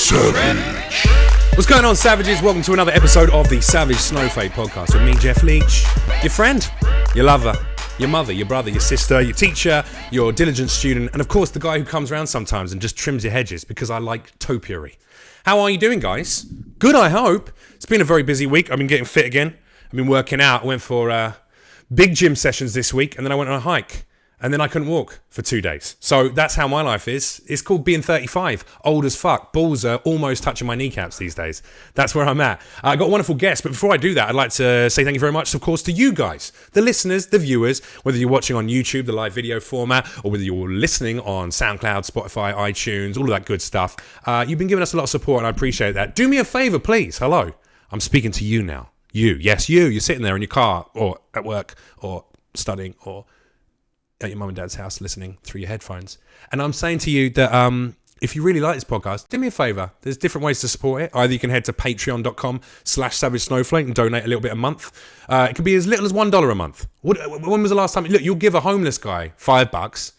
Savage. What's going on, savages? Welcome to another episode of the Savage Snowflake podcast with me, Jeff Leach, your friend, your lover, your mother, your brother, your sister, your teacher, your diligent student, and of course the guy who comes around sometimes and just trims your hedges because I like topiary. How are you doing, guys? Good, I hope. It's been a very busy week. I've been getting fit again. I've been working out. I went for big gym sessions this week, and then I went on a hike. And then I couldn't walk for 2 days. So that's how my life is. It's called being 35. Old as fuck. Balls are almost touching my kneecaps these days. That's where I'm at. I got a wonderful guest. But before I do that, I'd like to say thank you very much, of course, to you guys. The listeners, the viewers. Whether you're watching on YouTube, the live video format, or whether you're listening on SoundCloud, Spotify, iTunes, all of that good stuff. You've been giving us a lot of support, and I appreciate that. Do me a favor, please. Hello. I'm speaking to you now. You. Yes, you. You're sitting there in your car, or at work, or studying, or at your mum and dad's house listening through your headphones. And I'm saying to you that if you really like this podcast, do me a favor. There's different ways to support it. Either you can head to patreon.com/savagesnowflake and donate a little bit a month. It could be as little as $1 a month. When was the last time? Look, you'll give a homeless guy $5,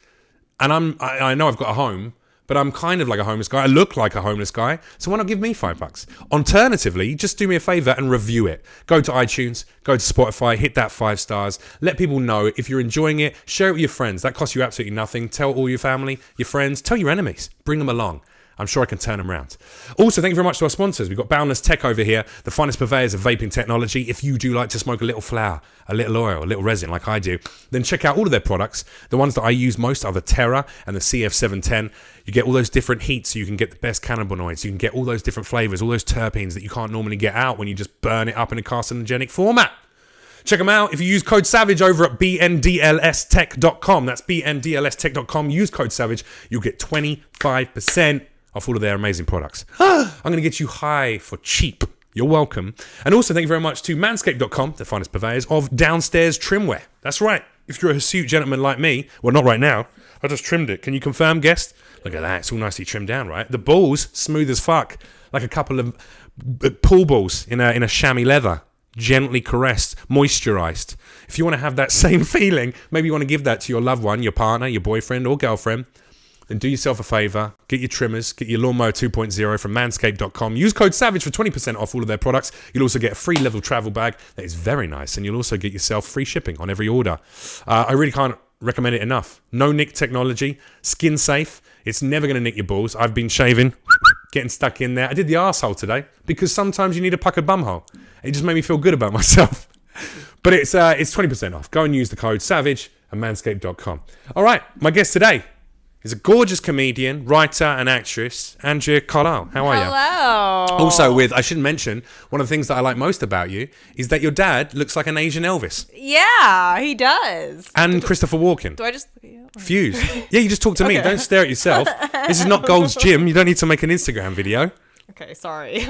and I know I've got a home, but I'm kind of like a homeless guy. I look like a homeless guy. So why not give me $5? Alternatively, just do me a favor and review it. Go to iTunes, go to Spotify, hit that 5 stars. Let people know if you're enjoying it. Share it with your friends. That costs you absolutely nothing. Tell all your family, your friends, tell your enemies. Bring them along. I'm sure I can turn them around. Also, thank you very much to our sponsors. We've got Boundless Tech over here, the finest purveyors of vaping technology. If you do like to smoke a little flower, a little oil, a little resin like I do, then check out all of their products. The ones that I use most are the Terra and the CF710. You get all those different heats so you can get the best cannabinoids. You can get all those different flavors, all those terpenes that you can't normally get out when you just burn it up in a carcinogenic format. Check them out. If you use code SAVAGE over at bndlstech.com, that's bndlstech.com, use code SAVAGE, you'll get 25% off all of their amazing products. I'm going to get you high for cheap. You're welcome. And also thank you very much to manscaped.com, the finest purveyors of downstairs trimwear. That's right. If you're a hirsute gentleman like me, well, not right now. I just trimmed it. Can you confirm, guest? Look at that. It's all nicely trimmed down, right? The balls, smooth as fuck. Like a couple of pool balls in a chamois leather. Gently caressed, moisturized. If you want to have that same feeling, maybe you want to give that to your loved one, your partner, your boyfriend or girlfriend, then do yourself a favor, get your trimmers, get your lawnmower 2.0 from manscaped.com. Use code SAVAGE for 20% off all of their products. You'll also get a free level travel bag that is very nice, and you'll also get yourself free shipping on every order. I really can't recommend it enough. No nick technology, SkinSafe. It's never going to nick your balls. I've been shaving, getting stuck in there. I did the arsehole today because sometimes you need a puckered bumhole. It just made me feel good about myself. But it's 20% off. Go and use the code SAVAGE at manscaped.com. All right, my guest today is a gorgeous comedian, writer, and actress, Andrea Carlisle. How are you? Hello. Also I should mention, one of the things that I like most about you is that your dad looks like an Asian Elvis. Yeah, he does. And Christopher Walken. Do I just look at you? Fuse. Yeah, you just talk to me. Okay. Don't stare at yourself. This is not Gold's Gym. You don't need to make an Instagram video. Okay, sorry.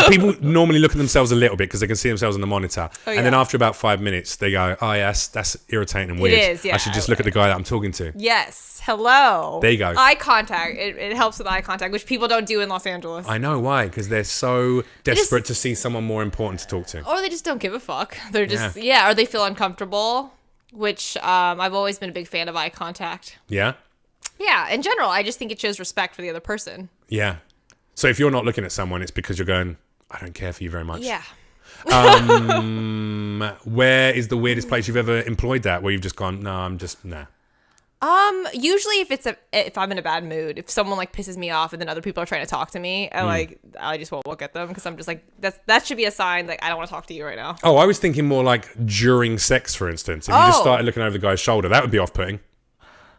People normally look at themselves a little bit because they can see themselves on the monitor. Oh, yeah. And then after about 5 minutes, they go, oh, yes, that's irritating and weird. It is, yeah. I should just look at the guy that I'm talking to. Yes. Hello. There you go. Eye contact. It helps with eye contact, which people don't do in Los Angeles. I know why, because they're so desperate to see someone more important to talk to. Or they just don't give a fuck. They're just, or they feel uncomfortable, which I've always been a big fan of eye contact. Yeah? Yeah, in general, I just think it shows respect for the other person. Yeah. So if you're not looking at someone, it's because you're going, I don't care for you very much. Yeah. Where is the weirdest place you've ever employed that, where you've just gone, no, I'm just, nah. Usually if I'm in a bad mood, if someone like pisses me off and then other people are trying to talk to me, and I just won't look at them because I'm just like, that should be a sign like I don't want to talk to you right now. Oh, I was thinking more like during sex, for instance. If you just started looking over the guy's shoulder, that would be off-putting.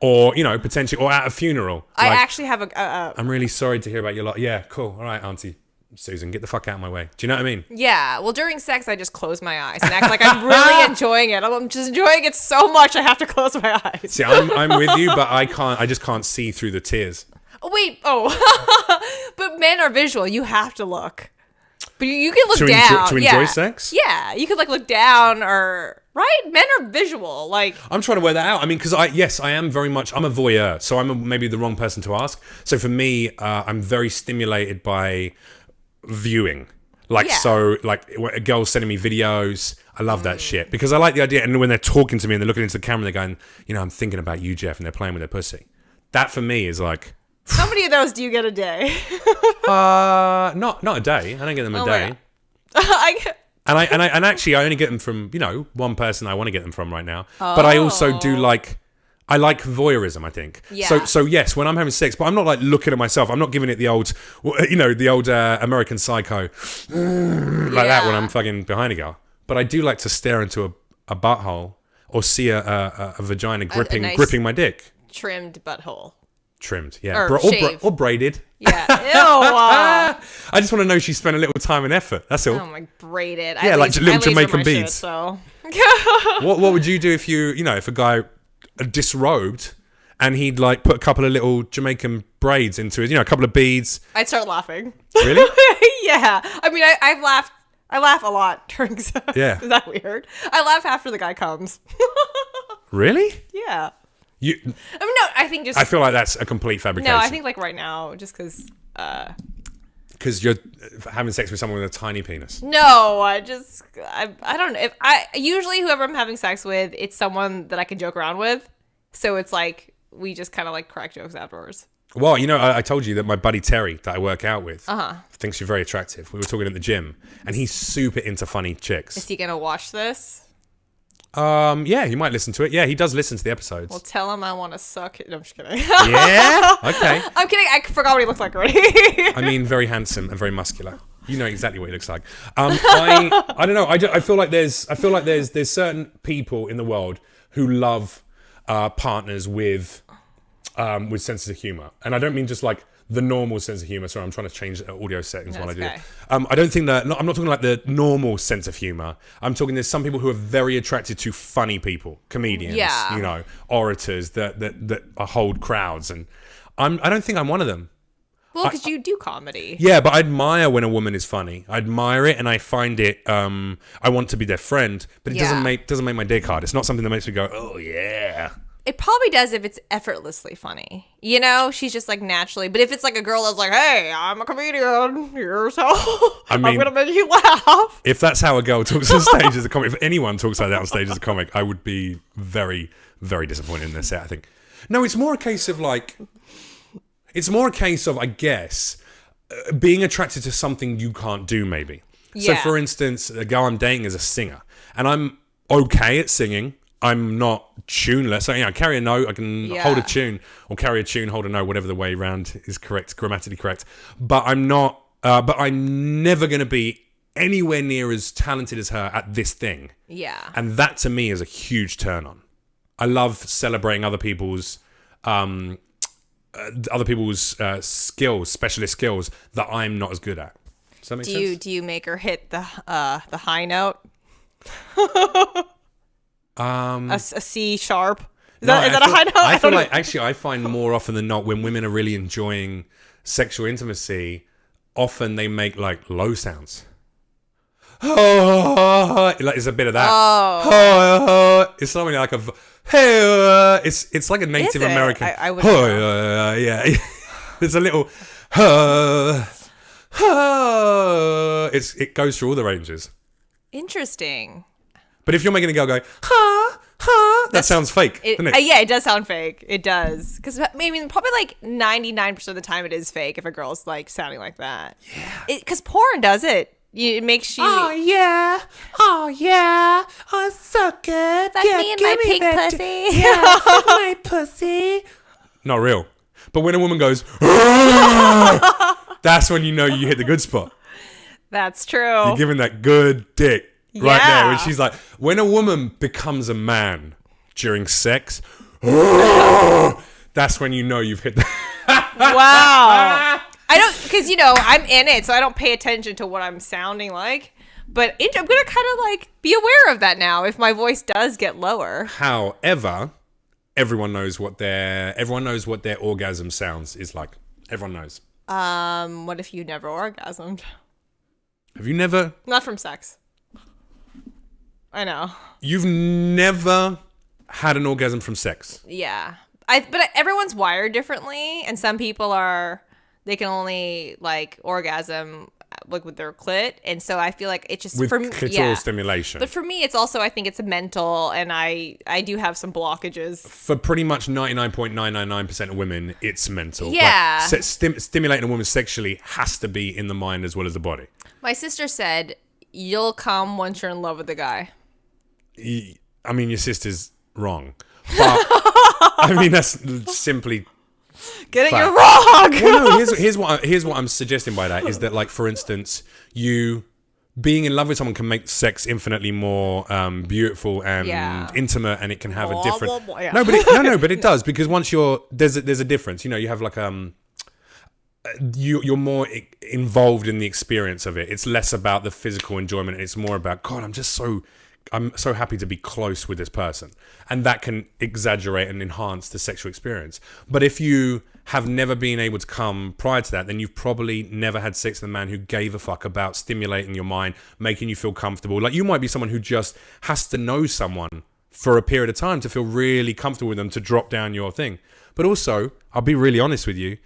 Or, potentially, or at a funeral. I actually have I'm really sorry to hear about your lot. Yeah, cool. All right, Auntie Susan, get the fuck out of my way. Do you know what I mean? Yeah. Well, during sex, I just close my eyes and act like I'm really enjoying it. I'm just enjoying it so much, I have to close my eyes. See, I'm with you, but I just can't see through the tears. Oh, wait. Oh. But men are visual. You have to look. But you can look down. To enjoy sex? Yeah. You could look down or... Right? Men are visual. I'm trying to work that out. I mean, because I am very much, I'm a voyeur. So I'm maybe the wrong person to ask. So for me, I'm very stimulated by viewing. So a girl's sending me videos. I love that shit because I like the idea. And when they're talking to me and they're looking into the camera, they're going, I'm thinking about you, Jeff, and they're playing with their pussy. That for me is like How many of those do you get a day? Not a day. I don't get them a day. And actually, I only get them from, one person I want to get them from right now. But I also do I like voyeurism, I think. Yeah. So yes, when I'm having sex, but I'm not like looking at myself. I'm not giving it the old, American Psycho, like that when I'm fucking behind a girl. But I do like to stare into a butthole or see a vagina gripping my dick. Trimmed butthole. Trimmed, yeah. Or braided. Yeah. Ew. I just want to know she spent a little time and effort. That's all. Oh my, braided. Yeah, like little Jamaican beads. So. What would you do if if a guy disrobed and he'd like put a couple of little Jamaican braids into his, a couple of beads? I'd start laughing. Really? Yeah. I mean, I've laughed. I laugh a lot during sex. Yeah. Is that weird? I laugh after the guy comes. Really? Yeah. No, I think I feel like that's a complete fabrication. No, I think like right now, just because. Because you're having sex with someone with a tiny penis. No, I don't know. Usually whoever I'm having sex with, it's someone that I can joke around with. So it's like, we just kind of like crack jokes afterwards. Well, I told you that my buddy Terry that I work out with thinks you're very attractive. We were talking at the gym and he's super into funny chicks. Is he going to watch this? Yeah, he might listen to it. Yeah, he does listen to the episodes. Well, tell him I want to suck it. No, I'm just kidding. Yeah? Okay. I'm kidding. I forgot what he looks like already. I mean, very handsome and very muscular. You know exactly what he looks like. I don't know. I feel like there's certain people in the world who love partners with senses of humor, and I don't mean just like the normal sense of humor. Sorry, I'm trying to change audio settings while I do it. I don't think that. I'm not talking like the normal sense of humor. I'm talking there's some people who are very attracted to funny people, comedians, orators that hold crowds, and I don't think I'm one of them. Well, because you do comedy. Yeah, but I admire when a woman is funny. I admire it, and I find it. I want to be their friend, but it doesn't make my dick hard. It's not something that makes me go, oh yeah. It probably does if it's effortlessly funny. She's just like naturally. But if it's like a girl that's like, hey, I'm a comedian, I'm going to make you laugh. If that's how a girl talks on stage as a comic, if anyone talks like that on stage as a comic, I would be very, very disappointed in their set, I think. No, it's more a case of, I guess, being attracted to something you can't do, maybe. Yeah. So, for instance, a girl I'm dating is a singer, and I'm okay at singing. I'm not tuneless. So, carry a note. I can hold a tune, or carry a tune, hold a note, whatever the way around is correct, grammatically correct. But I'm not. But I'm never going to be anywhere near as talented as her at this thing. Yeah. And that to me is a huge turn on. I love celebrating other people's skills, specialist skills that I'm not as good at. Does that make sense? Do you make her hit the high note? A C sharp. Is that a high note? I feel like actually I find more often than not when women are really enjoying sexual intimacy, often they make like low sounds. Like there's a bit of that. Oh. It's something like a. It's like a Native American. I would know. Yeah. There's a little. It goes through all the ranges. Interesting. But if you're making a girl go, that sounds fake, doesn't it? Yeah, it does sound fake. It does. Because, I mean, probably like 99% of the time it is fake if a girl's like sounding like that. Yeah. Because porn does it. It makes you... Oh, yeah, oh, suck it. Fuck me in my pink pussy. Yeah, fuck my pussy. Not real. But when a woman goes, that's when you know you hit the good spot. That's true. You're giving that good dick. Right there, when she's like, when a woman becomes a man during sex, that's when you know you've hit the... Wow. I don't, because, I'm in it, so I don't pay attention to what I'm sounding like. But I'm going to kind of like be aware of that now if my voice does get lower. However, everyone knows what their orgasm sounds is like. Everyone knows. What if you never orgasmed? Have you never? Not from sex. I know. You've never had an orgasm from sex? Yeah. But everyone's wired differently, and some people they can only like orgasm with their clit, and so I feel like it just with for me, clitoral stimulation. But for me, it's also I think it's mental, and I do have some blockages. For pretty much 99.999% of women, it's mental. Yeah, like, stimulating a woman sexually has to be in the mind as well as the body. My sister said, "You'll come once you're in love with the guy." I mean, your sister's wrong, but I mean that's simply. You're wrong. Well, no, here's what I'm suggesting by that is that, like, for instance, you being in love with someone can make sex infinitely more beautiful and intimate, and it can have a different. Yeah. No, but it does, because once there's a difference. You know, you have like you're more involved in the experience of it. It's less about the physical enjoyment. It's more about, God, I'm so happy to be close with this person. And that can exaggerate and enhance the sexual experience. But if you have never been able to come prior to that, then you've probably never had sex with a man who gave a fuck about stimulating your mind, making you feel comfortable. Like, you might be someone who just has to know someone for a period of time to feel really comfortable with them, to drop down your thing. But also, I'll be really honest with you,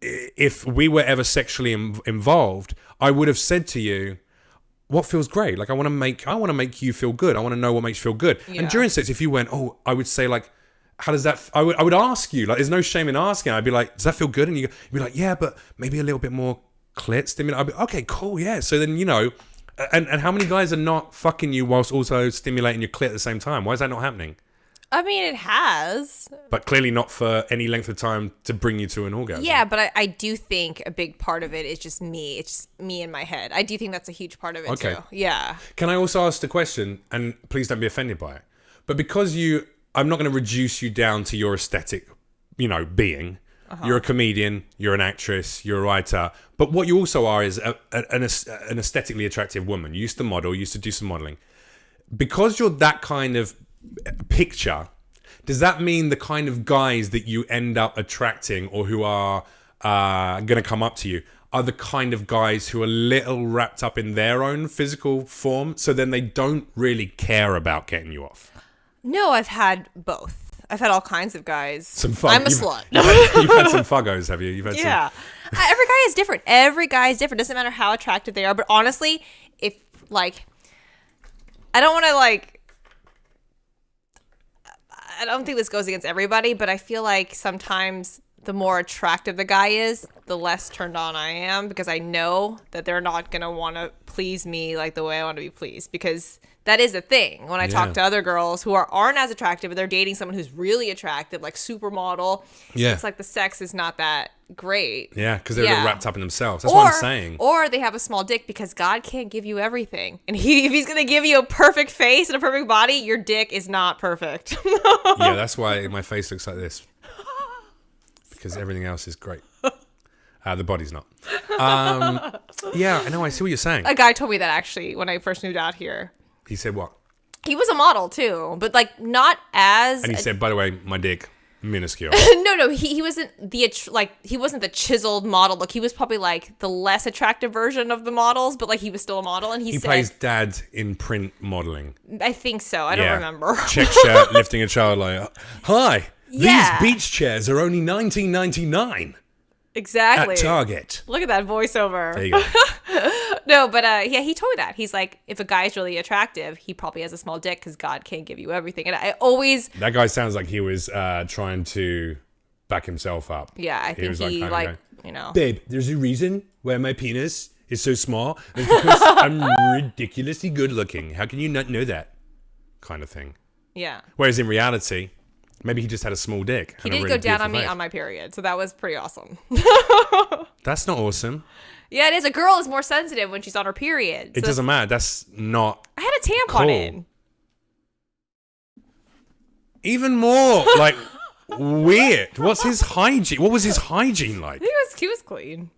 if we were ever sexually involved, I would have said to you, what feels great? Like, I want to make you feel good. I want to know what makes you feel good. Yeah. And during sex, if you went, I would say, like, how does that? I would ask you, like, there's no shame in asking. I'd be like, does that feel good? And you'd be like, yeah, but maybe a little bit more clit stimulation. I'd be, okay, cool, yeah. So then, you know, and how many guys are not fucking you whilst also stimulating your clit at the same time? Why is that not happening? I mean, it has. But clearly not for any length of time to bring you to an orgasm. Yeah, but I do think a big part of it is just me. It's just me in my head. I do think that's a huge part of it, too. Yeah. Can I also ask the question, and please don't be offended by it, but because I'm not going to reduce you down to your aesthetic, you know, being. Uh-huh. You're a comedian, you're an actress, you're a writer, but what you also are is an aesthetically attractive woman. You used to model, you used to do some modeling. Because you're that kind of picture, does that mean the kind of guys that you end up attracting, or who are going to come up to you, are the kind of guys who are a little wrapped up in their own physical form, so then they don't really care about getting you off? No, I've had both. I've had all kinds of guys. I'm a slut. You've had some fuggos, have you? You've had yeah. Every guy is different. Every guy is different. Doesn't matter how attractive they are. But honestly, if, like, I don't want to, like, I don't think this goes against everybody, but I feel like sometimes the more attractive the guy is, the less turned on I am, because I know that they're not going to want to please me like the way I want to be pleased, because that is a thing. When I talk to other girls who aren't as attractive, but they're dating someone who's really attractive, like supermodel, it's like the sex is not that great. Yeah, because they're a little wrapped up in themselves. That's what I'm saying. Or they have a small dick, because God can't give you everything. And if he's going to give you a perfect face and a perfect body, your dick is not perfect. Yeah, that's why my face looks like this. Because everything else is great. The body's not. Yeah, I know. I see what you're saying. A guy told me that, actually, when I first moved out here. He said what? He was a model too, but like not as. And he said, by the way, my dick minuscule. No, he wasn't he wasn't the chiseled model look. He was probably like the less attractive version of the models, but like he was still a model. And he said, plays dad in print modeling. I think so. I don't remember. Check shirt, lifting a child like, hi. These beach chairs are only $19.99. Exactly. At Target. Look at that voiceover. There you go. No, but he told me that. He's like, if a guy's really attractive, he probably has a small dick because God can't give you everything. And I always... That guy sounds like he was trying to back himself up. Yeah, I think he you know... Babe, there's a reason why my penis is so small. It's because I'm ridiculously good looking. How can you not know that? Kind of thing. Yeah. Whereas in reality... Maybe he just had a small dick. He did go down on me on my period, so that was pretty awesome. That's not awesome. Yeah, it is. A girl is more sensitive when she's on her period. It doesn't matter. That's not. I had a tampon in. Even more like weird. What's his hygiene? What was his hygiene like? He was clean.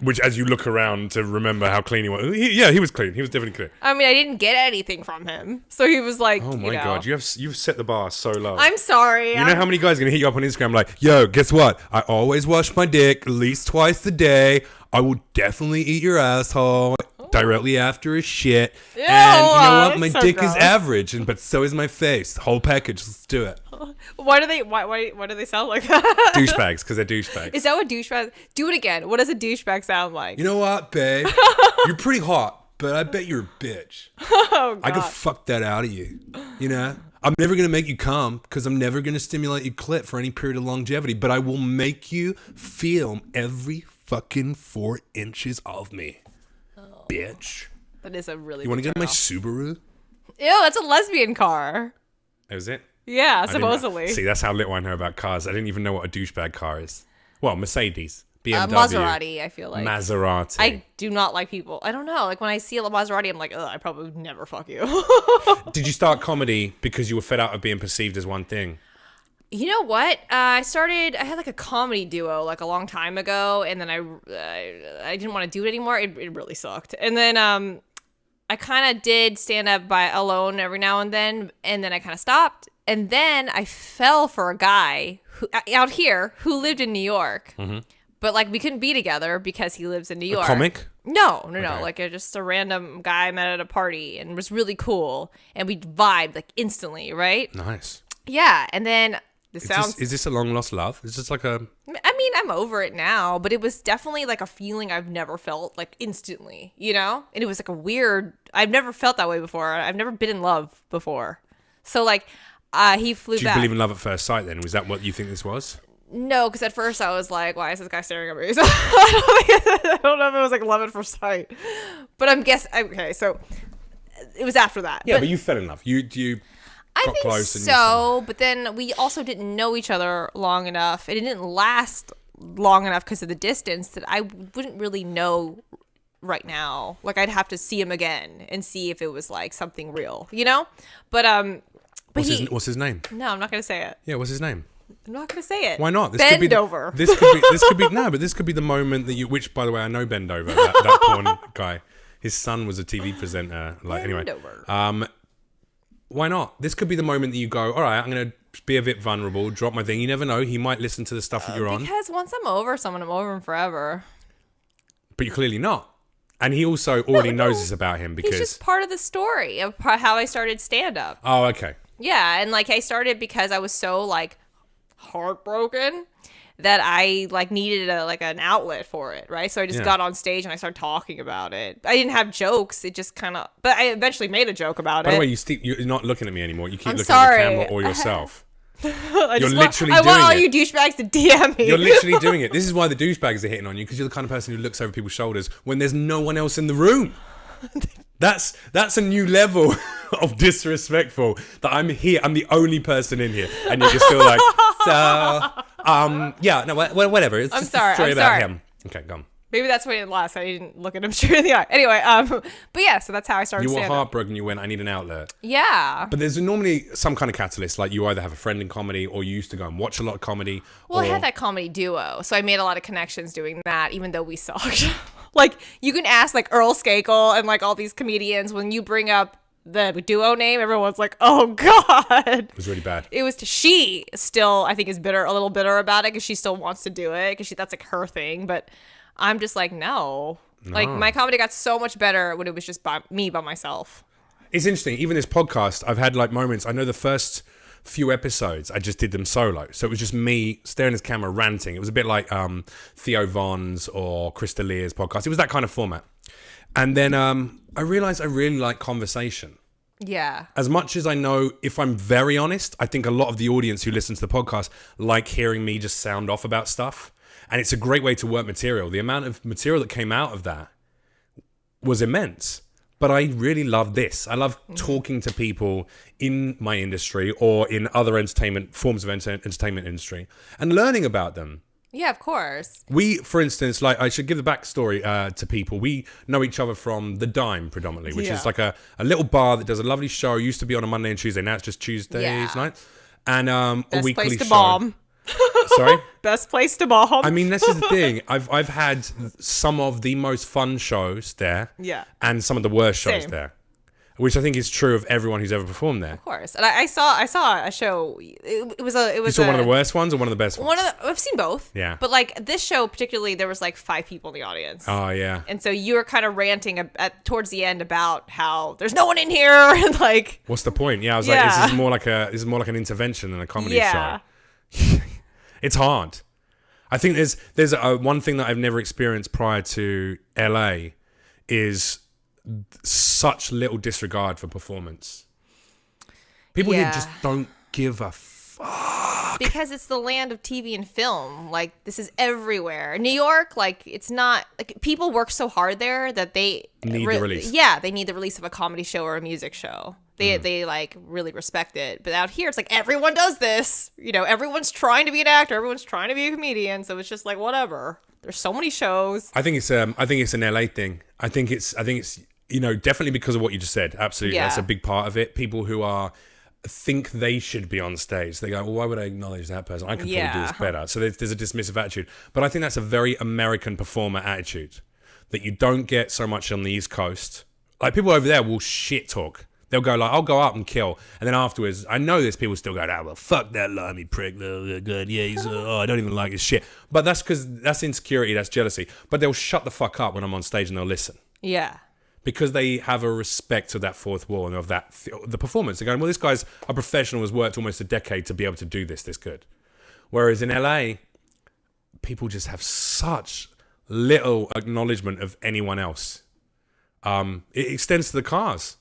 Which, as you look around to remember how clean he was, he was clean. He was definitely clean. I mean, I didn't get anything from him, so he was like, "Oh my god, you've set the bar so low." I'm sorry. You know how many guys are gonna hit you up on Instagram like, "Yo, guess what? I always wash my dick at least twice a day. I will definitely eat your asshole directly after a shit. Ew, and you know what? My so dick gross. is average, but so is my face. The whole package. Let's do it." Why do they sound like that? Douchebags, because they're douchebags. Is that what douchebag? Do it again. What does a douchebag sound like? You know what, babe? You're pretty hot, but I bet you're a bitch. Oh, God. I could fuck that out of you. You know? I'm never going to make you come because I'm never going to stimulate your clit for any period of longevity, but I will make you feel every fucking 4 inches of me. Oh, bitch. That is a really You want to get in my Subaru? Ew, that's a lesbian car. Is it? Yeah, supposedly. See, that's how little I know about cars. I didn't even know what a douchebag car is. Well, Mercedes, BMW. Maserati, I feel like. Maserati. I do not like people. I don't know. Like, when I see a Maserati, I'm like, ugh, I probably would never fuck you. Did you start comedy because you were fed out of being perceived as one thing? You know what? I had like a comedy duo like a long time ago, and then I didn't want to do it anymore. It really sucked. And then I kind of did stand up by alone every now and then I kind of stopped. And then I fell for a guy out here who lived in New York. Mm-hmm. But like we couldn't be together because he lives in New York. A comic? No. Okay. Like just a random guy I met at a party and was really cool, and we vibed like instantly, right? Nice. Yeah, and then is this a long lost love? Is this like a? I mean, I'm over it now, but it was definitely like a feeling I've never felt like instantly, you know? And it was like a weird. I've never felt that way before. I've never been in love before, so like he flew back. Do you believe in love at first sight? Then was that what you think this was? No, because at first I was like, why is this guy staring at me? So I don't know if it was like love at first sight. But I'm guessing, okay, so it was after that. Yeah, but you fell in love. You I got think close so, but then we also didn't know each other long enough. It didn't last long enough because of the distance that I wouldn't really know right now. Like I'd have to see him again and see if it was like something real, you know? But what's his name? No, I'm not going to say it. Yeah, what's his name? I'm not going to say it. Why not? This could be over. This could be no, but this could be the moment that which by the way, I know Bendover, that porn guy. His son was a TV presenter. Anyway. Why not? This could be the moment that you go, all right, I'm going to be a bit vulnerable, drop my thing. You never know. He might listen to the stuff that you're on. Because once I'm over someone, I'm over him forever. But you're clearly not. And he also already knows this about him because... He's just part of the story of how I started stand-up. Oh, okay. Yeah, and like I started because I was so like heartbroken that I like needed an outlet for it, right? So I just got on stage and I started talking about it. I didn't have jokes. It just kind of... But I eventually made a joke about it. By the way, you're not looking at me anymore. You keep looking sorry. at the camera or yourself. I want all you douchebags to DM me. You're literally doing it. This is why the douchebags are hitting on you, because you're the kind of person who looks over people's shoulders when there's no one else in the room. That's a new level of disrespectful that I'm here. I'm the only person in here, and you're just still like, whatever. It's just a story about him. Okay, go on. Maybe that's why it didn't last. I didn't look at him straight in the eye. Anyway, but yeah, so that's how I started. You were heartbroken. You went, I need an outlet. Yeah. But there's normally some kind of catalyst. Like you either have a friend in comedy, or you used to go and watch a lot of comedy. Well, I had that comedy duo, so I made a lot of connections doing that, even though we sucked. Like you can ask like Earl Skakel and like all these comedians, when you bring up the duo name, everyone's like, oh God. It was really bad. It was she still, I think, is a little bitter about it because she still wants to do it because that's like her thing, but. I'm just like, no. Like, my comedy got so much better when it was just by myself. It's interesting. Even this podcast, I've had like moments. I know the first few episodes, I just did them solo. So it was just me staring at the camera, ranting. It was a bit like Theo Von's or Chris D'Elia's podcast. It was that kind of format. And then I realized I really like conversation. Yeah. As much as I know, if I'm very honest, I think a lot of the audience who listen to the podcast like hearing me just sound off about stuff. And it's a great way to work material. The amount of material that came out of that was immense. But I really love this. I love talking to people in my industry or in other forms of entertainment industry and learning about them. Yeah, of course. We, for instance, like I should give the backstory to people. We know each other from The Dime predominantly, which is like a little bar that does a lovely show. It used to be on a Monday and Tuesday. Now it's just Tuesdays night. And a weekly place to show. Bomb. Sorry? Best place to bomb. I mean, this is the thing. I've had some of the most fun shows there. Yeah. And some of the worst shows there. which I think is true of everyone who's ever performed there. Of course. And I saw a show. It was You saw one of the worst ones or one of the best ones? I've seen both. Yeah. But like this show particularly, there was like 5 people in the audience. Oh yeah. And so you were kind of ranting towards the end about how there's no one in here and like. What's the point? Yeah, I was like, this is more like an intervention than a comedy show. It's hard. I think there's one thing that I've never experienced prior to LA is such little disregard for performance. People here just don't give a fuck. Because it's the land of TV and film. Like, this is everywhere. New York, like, it's not... Like, people work so hard there that they... Need the release. Yeah, they need the release of a comedy show or a music show. They like, really respect it. But out here, it's like, everyone does this. You know, everyone's trying to be an actor. Everyone's trying to be a comedian. So it's just like, whatever. There's so many shows. I think it's an LA thing. I think it's you know, definitely because of what you just said. Absolutely. Yeah. That's a big part of it. People who think they should be on stage. They go, well, why would I acknowledge that person? I could probably do this better. So there's a dismissive attitude. But I think that's a very American performer attitude that you don't get so much on the East Coast. Like, people over there will shit talk. They'll go like, I'll go up and kill. And then afterwards, I know there's people still going, well, fuck that limey prick. Good. Yeah, he's, I don't even like his shit. But that's because that's insecurity, that's jealousy. But they'll shut the fuck up when I'm on stage and they'll listen. Yeah. Because they have a respect of that fourth wall and of that the performance. They're going, well, this guy's a professional, has worked almost a decade to be able to do this good. Whereas in LA, people just have such little acknowledgement of anyone else. It extends to the cars.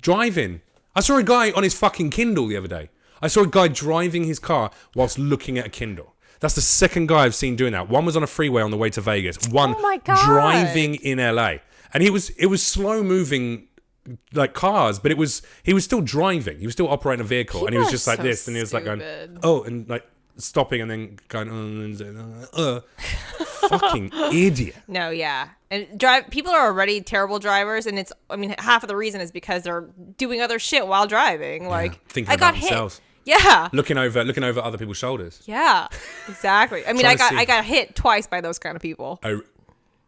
Driving. I saw a guy on his fucking Kindle the other day. I saw a guy driving his car whilst looking at a Kindle. That's the second guy I've seen doing that. One was on a freeway on the way to Vegas. One driving in LA. And it was slow moving like cars, but he was still driving. He was still operating a vehicle. And he was just like this. And he was like going, oh, and like stopping and then going, fucking idiot. No, yeah. And people are already terrible drivers. And half of the reason is because they're doing other shit while driving. Like, thinking about themselves. Yeah. Looking over other people's shoulders. Yeah, exactly. I mean, I got hit twice by those kind of people. Oh,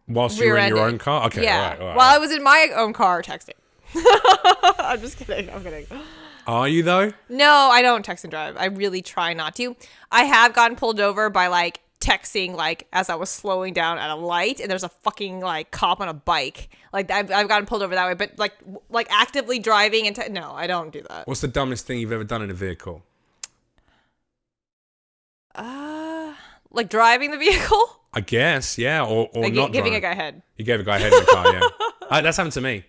whilst you were in your own car? Okay, yeah. all right. While I was in my own car texting. I'm just kidding. I'm kidding. Are you though? No, I don't text and drive. I really try not to. I have gotten pulled over by like texting like as I was slowing down at a light, and there's a fucking like cop on a bike. Like I've gotten pulled over that way, but like actively driving and no, I don't do that. What's the dumbest thing you've ever done in a vehicle? Like driving the vehicle? I guess, yeah, or like not giving driving. a guy a head. You gave a guy a head in the car, yeah. That's happened to me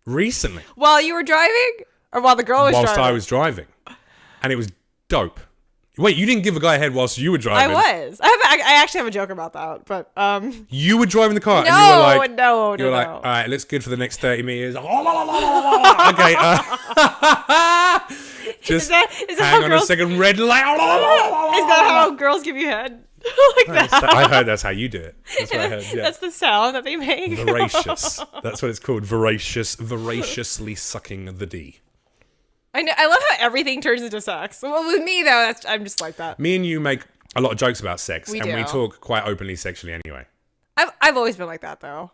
recently. While you were driving, or while the girl was whilst driving? I was driving, and it was dope. Wait, you didn't give a guy a head whilst you were driving? I was. I actually have a joke about that, but you were driving the car, no, and you were like, no. You were like, all right, looks good for the next 30 meters. Okay, just is that hang on a second, red light. Is that how girls give you head? Like that? I heard that's how you do it. That's what I heard. Yeah. That's the sound that they make. Voracious. That's what it's called. Voraciously sucking the D. I know. I love how everything turns into sex. Well, with me though, I'm just like that. Me and you make a lot of jokes about sex, we talk quite openly sexually anyway. I've always been like that though.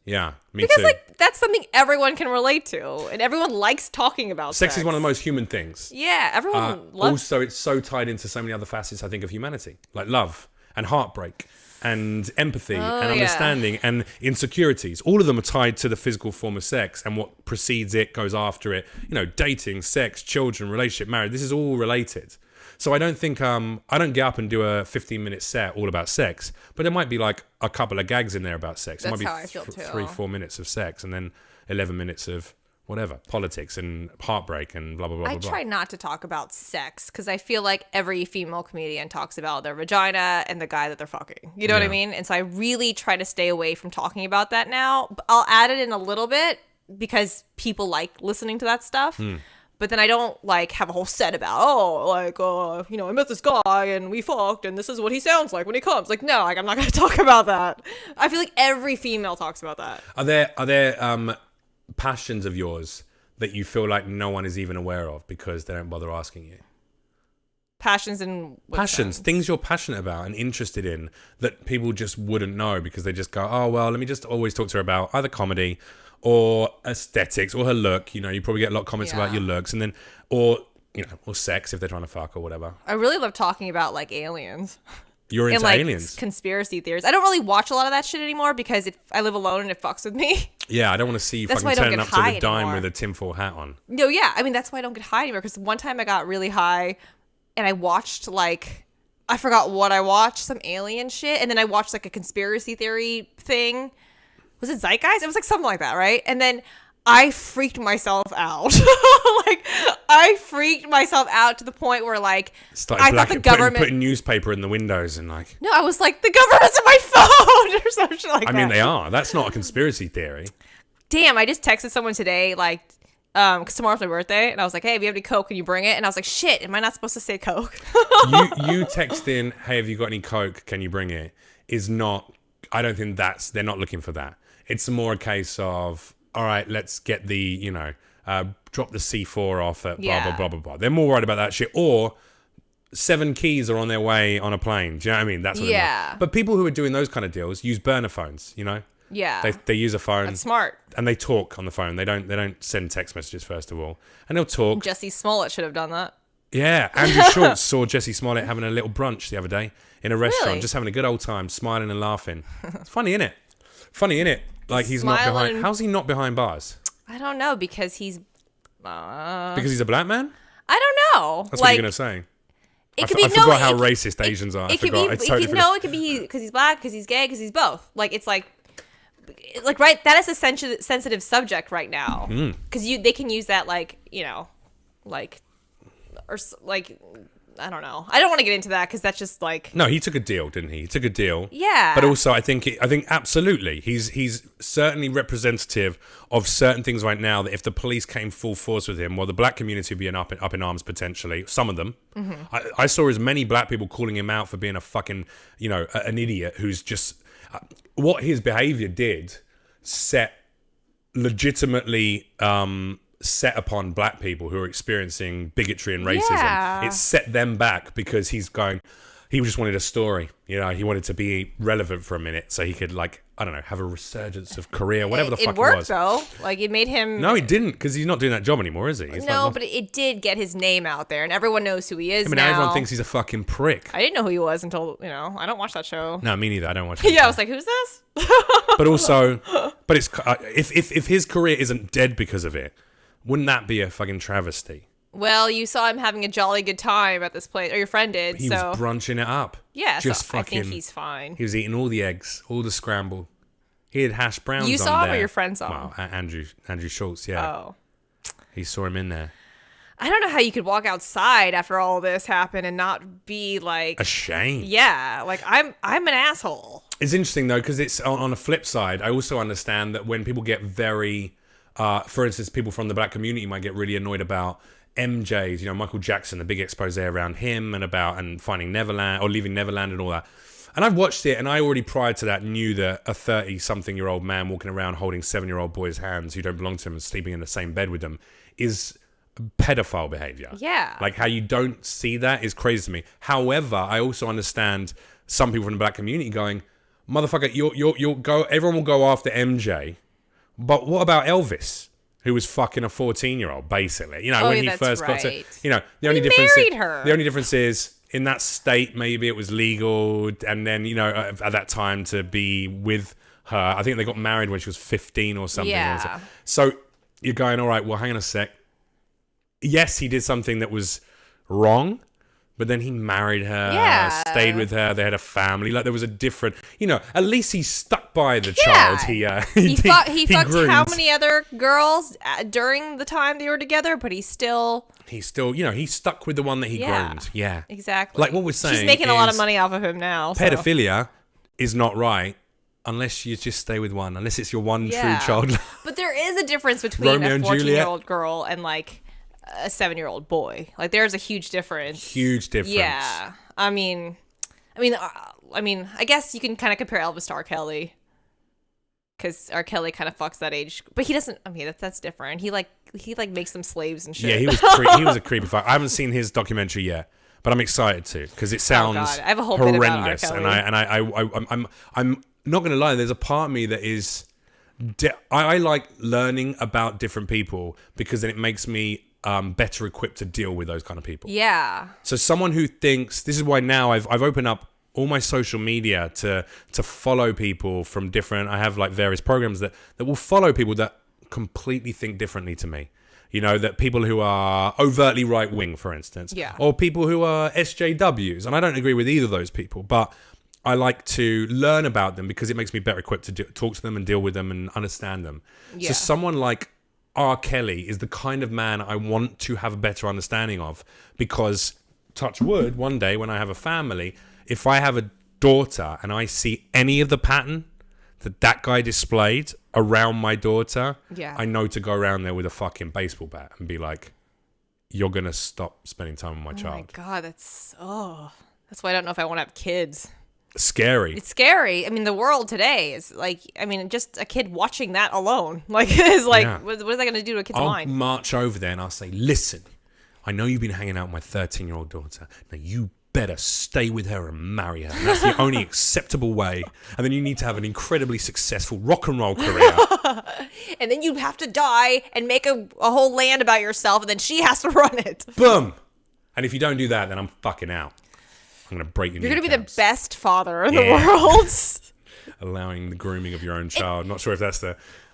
Yeah, me because, too. Like, that's something everyone can relate to, and everyone likes talking about sex. Sex is one of the most human things. Yeah, everyone loves. Also, it's so tied into so many other facets, I think, of humanity, like love and heartbreak and empathy and understanding and insecurities. All of them are tied to the physical form of sex, and what precedes it goes after it. You know, dating, sex, children, relationship, marriage. This is all related. So I don't think I don't get up and do a 15-minute set all about sex, but there might be like a couple of gags in there about sex. That's it might be how I feel too. 3-4 minutes of sex, and then 11 minutes of whatever, politics and heartbreak and blah, blah, blah, I blah, blah. try not to talk about sex because I feel like every female comedian talks about their vagina and the guy that they're fucking. You know what I mean? And so I really try to stay away from talking about that now. I'll add it in a little bit because people like listening to that stuff. But then I don't like have a whole set about, I met this guy and we fucked and this is what he sounds like when he comes. Like, no, like I'm not going to talk about that. I feel like every female talks about that. Are there passions of yours that you feel like no one is even aware of because they don't bother asking you? Passions in what passions, sense? Things you're passionate about and interested in that people just wouldn't know because they just go, oh, well, let me just always talk to her about either comedy or aesthetics, or her look. You know, you probably get a lot of comments about your looks, and then, or sex if they're trying to fuck or whatever. I really love talking about like aliens. You're into and, like, aliens, conspiracy theories. I don't really watch a lot of that shit anymore because I live alone and it fucks with me. Yeah, I don't want to see you That's fucking turning up to the dime anymore. with a tinfoil hat on. No, yeah. I mean, that's why I don't get high anymore. Because one time I got really high and I watched I forgot what I watched, some alien shit. And then I watched like a conspiracy theory thing. Was it Zeitgeist? It was like something like that, right? And then I freaked myself out. I freaked myself out to the point where I thought the government putting newspaper in the windows and like. No, I was like, the government's in my phone or some shit like that. I mean, they are. That's not a conspiracy theory. Damn, I just texted someone today, because tomorrow's my birthday, and I was like, hey, if you have any Coke, can you bring it? And I was like, shit, am I not supposed to say Coke? you text in, hey, have you got any Coke? Can you bring it? Is not. I don't think they're not looking for that. It's more a case of, all right, let's get the, drop the C4 off at blah, blah, blah, blah, blah. They're more worried about that shit. Or 7 keys are on their way on a plane. Do you know what I mean? That's what they're But people who are doing those kind of deals use burner phones, Yeah. They use a phone. That's smart. And they talk on the phone. They don't send text messages, first of all. And they'll talk. Jesse Smollett should have done that. Yeah. Andrew Schultz saw Jesse Smollett having a little brunch the other day in a restaurant, Really? just having a good old time, smiling and laughing. It's funny, innit? Funny, innit? Like he's not behind. How's he not behind bars? I don't know, because he's because he's a black man? I don't know. That's what you're gonna say. It could be I forgot how racist Asians are. It could be because he's black, because he's gay, because he's both. It's like right. That is a sensitive subject right now, because they can use that I don't know. I don't want to get into that because that's just No, he took a deal, didn't he? He took a deal. Yeah. But also, I think absolutely, he's certainly representative of certain things right now. That if the police came full force with him, well, the black community would be up in arms potentially. Some of them. Mm-hmm. I saw as many black people calling him out for being a fucking, an idiot who's just what his behavior did set legitimately. Set upon black people who are experiencing bigotry and racism. Yeah. It set them back because he just wanted a story. He wanted to be relevant for a minute so he could have a resurgence of career, whatever the fuck it was. It worked though. It made him. No, he didn't, because he's not doing that job anymore, is he? But it did get his name out there and everyone knows who he is now. Everyone thinks he's a fucking prick. I didn't know who he was until, I don't watch that show. No, me neither. I don't watch it. Yeah, I was like, who's this? But also, it's if his career isn't dead because of it, wouldn't that be a fucking travesty? Well, you saw him having a jolly good time at this place, or your friend did. He was brunching it up. Yeah, just so I think he's fine. He was eating all the eggs, all the scrambled. He had hash browns. You on saw him, there. or your friend saw him? Well, Andrew Schultz, yeah. Oh, he saw him in there. I don't know how you could walk outside after all this happened and not be ashamed. Yeah, I'm an asshole. It's interesting though, because it's on the flip side. I also understand that when people get very for instance, people from the black community might get really annoyed about MJ's, Michael Jackson, the big expose around him and finding Neverland or leaving Neverland and all that. And I've watched it, and I already prior to that knew that a 30-something-year-old man walking around holding 7-year-old boys' hands who don't belong to him and sleeping in the same bed with them is pedophile behavior. Yeah. How you don't see that is crazy to me. However, I also understand some people from the black community going, motherfucker, you'll go. Everyone will go after MJ. But what about Elvis, who was fucking a 14-year-old, basically? When he first got to, the only difference is in that state, maybe it was legal, and then at that time to be with her. I think they got married when she was 15 or something. Yeah. So you're going, all right, well, hang on a sec. Yes, he did something that was wrong. But then he married her, stayed with her, they had a family. There was a different, at least he stuck by the child. He fucked groomed. How many other girls during the time they were together, but he stuck with the one that he groomed. Yeah. Exactly. Like what we're saying. She's making a lot of money off of him now. Pedophilia is not right unless you just stay with one, unless it's your one true child. But there is a difference between a 14-year-old girl and a 7-year-old boy. There's a huge difference. Yeah. I mean, I guess you can kind of compare Elvis to R. Kelly, because R. Kelly kind of fucks that age, but he doesn't. I mean, that's different. He makes them slaves and shit. Yeah, he was a creepy fuck. I haven't seen his documentary yet, but I'm excited to, because it sounds I have a whole bit about R. horrendous. Kelly. And I'm not gonna lie. There's a part of me that is I like learning about different people because then it makes me better equipped to deal with those kind of people. Yeah. So someone who thinks, this is why now I've opened up all my social media to follow people from different, I have like various programs that will follow people that completely think differently to me. You know, that people who are overtly right wing, for instance, or people who are SJWs. And I don't agree with either of those people, but I like to learn about them because it makes me better equipped to talk to them and deal with them and understand them. So someone like R. Kelly is the kind of man I want to have a better understanding of, because touch wood, one day when I have a family, if I have a daughter and I see any of the pattern that guy displayed around my daughter, I know to go around there with a fucking baseball bat and be like, you're going to stop spending time with my child. Oh my God, that's why I don't know if I want to have kids. Scary. It's scary. I mean, the world today is like, I mean, just a kid watching that alone, like, is like, what is that going to do to a kid's mind? I'll march over there and I'll say, listen, I know you've been hanging out with my 13-year-old daughter. Now you better stay with her and marry her. And that's the only acceptable way. And then you need to have an incredibly successful rock and roll career. And then you have to die and make a whole land about yourself, and then she has to run it. Boom. And if you don't do that, then I'm fucking out. I'm going to break your You're going to be the kneecaps. best father in the world. Allowing the grooming of your own child. Not sure if that's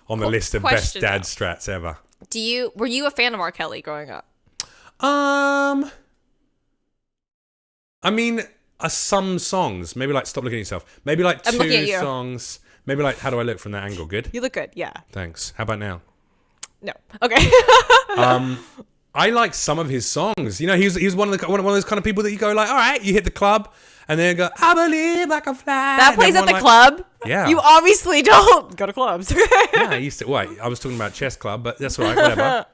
on the list of best dad strats ever. Were you a fan of R. Kelly growing up? I mean, some songs. Maybe like Stop Looking at Yourself. Maybe like two songs. Maybe like How Do I Look from that angle? Good? You look good, yeah. Thanks. How about now? No. Okay. I like some of his songs. You know, he's one of those kind of people that you go like, all right, you hit the club, and then you go, I believe I can fly. That plays at the club? Yeah. You obviously don't go to clubs. Yeah, I used to. Wait, I was talking about Chess Club, but that's all right, whatever.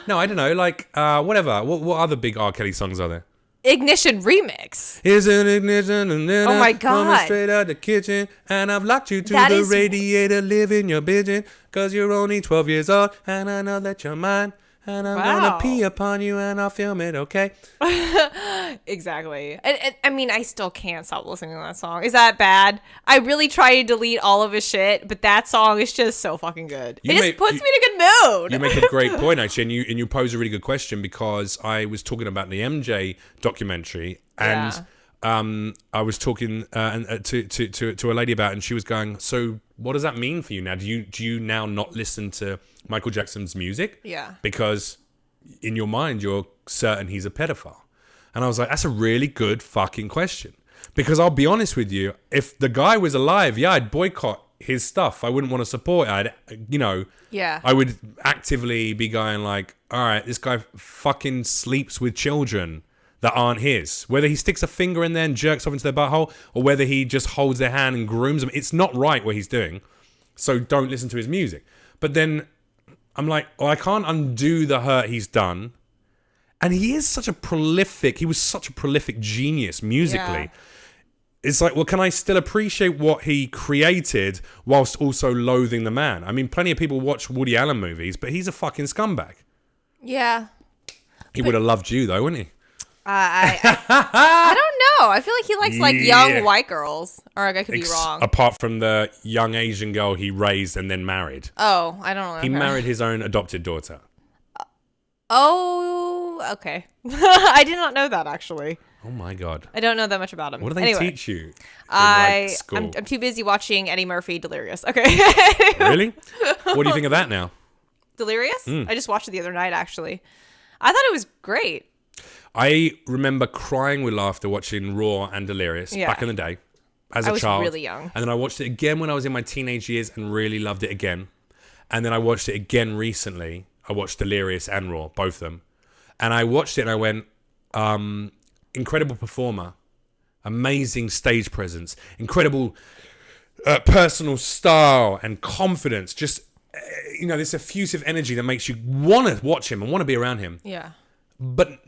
No, I don't know, like, whatever. What other big R. Kelly songs are there? Ignition remix. Is an ignition and then oh my God. Coming straight out the kitchen, and I've locked you to the radiator, living your pigeon, cause you're only 12 years old, and I know that you're mine. And I'm gonna pee upon you and I'll film it, okay? Exactly. And I mean, I still can't stop listening to that song. Is that bad? I really try to delete all of his shit, but that song is just so fucking good. It just puts me in a good mood. You make a great point, actually, and you pose a really good question, because I was talking about the MJ documentary, and I was talking to a lady about it, and she was going, so what does that mean for you now? Do you now not listen to Michael Jackson's music? Yeah. Because in your mind, you're certain he's a pedophile. And I was like, that's a really good fucking question. Because I'll be honest with you, if the guy was alive, I'd boycott his stuff. I wouldn't want to support it. I would actively be going like, all right, this guy fucking sleeps with children that aren't his. Whether he sticks a finger in there and jerks off into their butthole, or whether he just holds their hand and grooms them, it's not right what he's doing. So don't listen to his music. But then I'm like, I can't undo the hurt he's done. And he was such a prolific genius musically. Yeah. It's like, well, can I still appreciate what he created whilst also loathing the man? I mean, plenty of people watch Woody Allen movies, but he's a fucking scumbag. Yeah. He would have loved you though, wouldn't he? I don't know. I feel like he likes like young white girls. Or I could be wrong. Apart from the young Asian girl he raised and then married. Oh, I don't know. He married his own adopted daughter. Oh, okay. I did not know that, actually. Oh my God. I don't know that much about him. What do they teach you? I'm too busy watching Eddie Murphy Delirious. Okay. Really? What do you think of that now? Delirious? I just watched it the other night, actually. I thought it was great. I remember crying with laughter watching Raw and Delirious back in the day as a child. I was really young. And then I watched it again when I was in my teenage years and really loved it again. And then I watched it again recently. I watched Delirious and Raw, both of them. And I watched it and I went, incredible performer, amazing stage presence, incredible personal style and confidence. Just, this effusive energy that makes you want to watch him and want to be around him. Yeah. But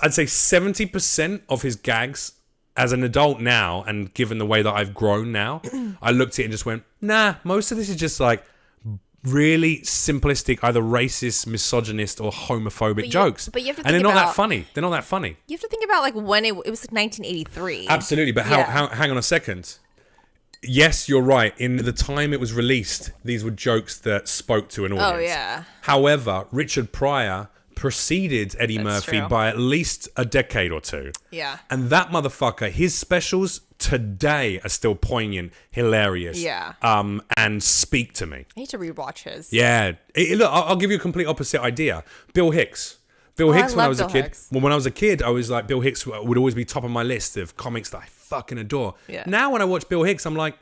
I'd say 70% of his gags as an adult now, and given the way that I've grown now, I looked at it and just went, nah, most of this is just like really simplistic, either racist, misogynist, or homophobic jokes. But you have to think and they're not that funny. They're not that funny. You have to think about like when it was like 1983. Absolutely, but hang on a second. yes, you're right. In the time it was released, these were jokes that spoke to an audience. Oh, yeah. However, Richard Pryor preceded Eddie Murphy true. by at least a decade or two. Yeah. And that motherfucker, his specials today are still poignant, hilarious. Yeah. And speak to me. I need to rewatch his. Yeah. Look, I'll give you a complete opposite idea. Bill Hicks. Bill Hicks, when I was a kid. Well, when I was a kid, I was like, Bill Hicks would always be top of my list of comics that I fucking adore. Yeah. Now, when I watch Bill Hicks, I'm like,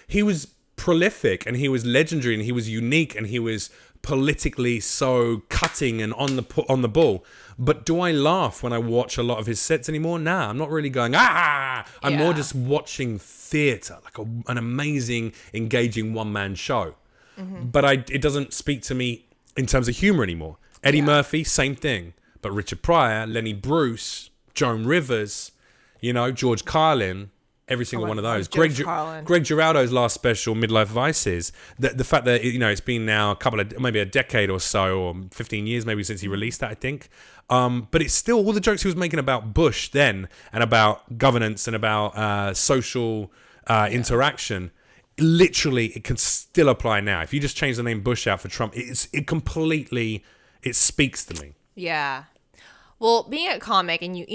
he was prolific and he was legendary and he was unique and he was politically so cutting and on the ball. But do I laugh when I watch a lot of his sets anymore? Nah, I'm not really going, I'm more just watching theatre, like an amazing, engaging one-man show. Mm-hmm. But it doesn't speak to me in terms of humour anymore. Eddie Murphy, same thing. But Richard Pryor, Lenny Bruce, Joan Rivers, George Carlin, every single one of those. Greg Giraldo's last special, Midlife Vices, the fact that it's been now maybe a decade or so, or 15 years maybe since he released that, I think. But it's still all the jokes he was making about Bush then and about governance and about social interaction. Literally, it can still apply now. If you just change the name Bush out for Trump, it speaks to me. Yeah. Well, being a comic and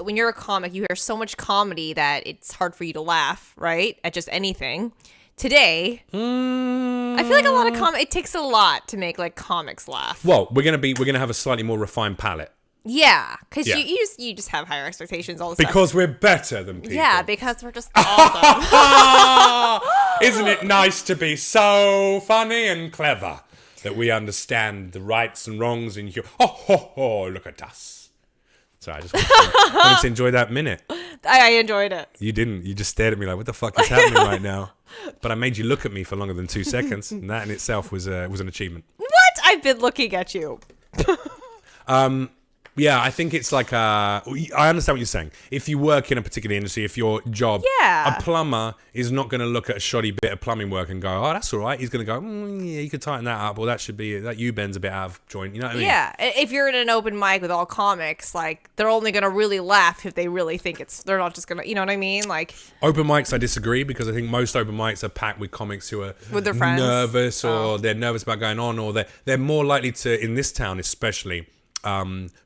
when you're a comic, you hear so much comedy that it's hard for you to laugh, right? At just anything. Today, I feel like a lot of it takes a lot to make like comics laugh. Well, we're gonna have a slightly more refined palette. Yeah, because you just have higher expectations all the time. Because we're better than people. Yeah, because we're just awesome. Isn't it nice to be so funny and clever that we understand the rights and wrongs in you? Look at us. So I just wanted to enjoy that minute. I enjoyed it. You didn't. You just stared at me like, what the fuck is happening right now? But I made you look at me for longer than 2 seconds, and that in itself was an achievement. What? I've been looking at you. Yeah, I think it's like I understand what you're saying. If you work in a particular industry, if your job, a plumber is not going to look at a shoddy bit of plumbing work and go, oh, that's all right. He's going to go, yeah, you could tighten that up, or that U-bend's a bit out of joint. You know what I mean? Yeah, if you're in an open mic with all comics, like they're only going to really laugh if they really think they're not just going to, you know what I mean? Like open mics, I disagree because I think most open mics are packed with comics who are with their friends, nervous, or they're nervous about going on, or they're more likely to, in this town especially,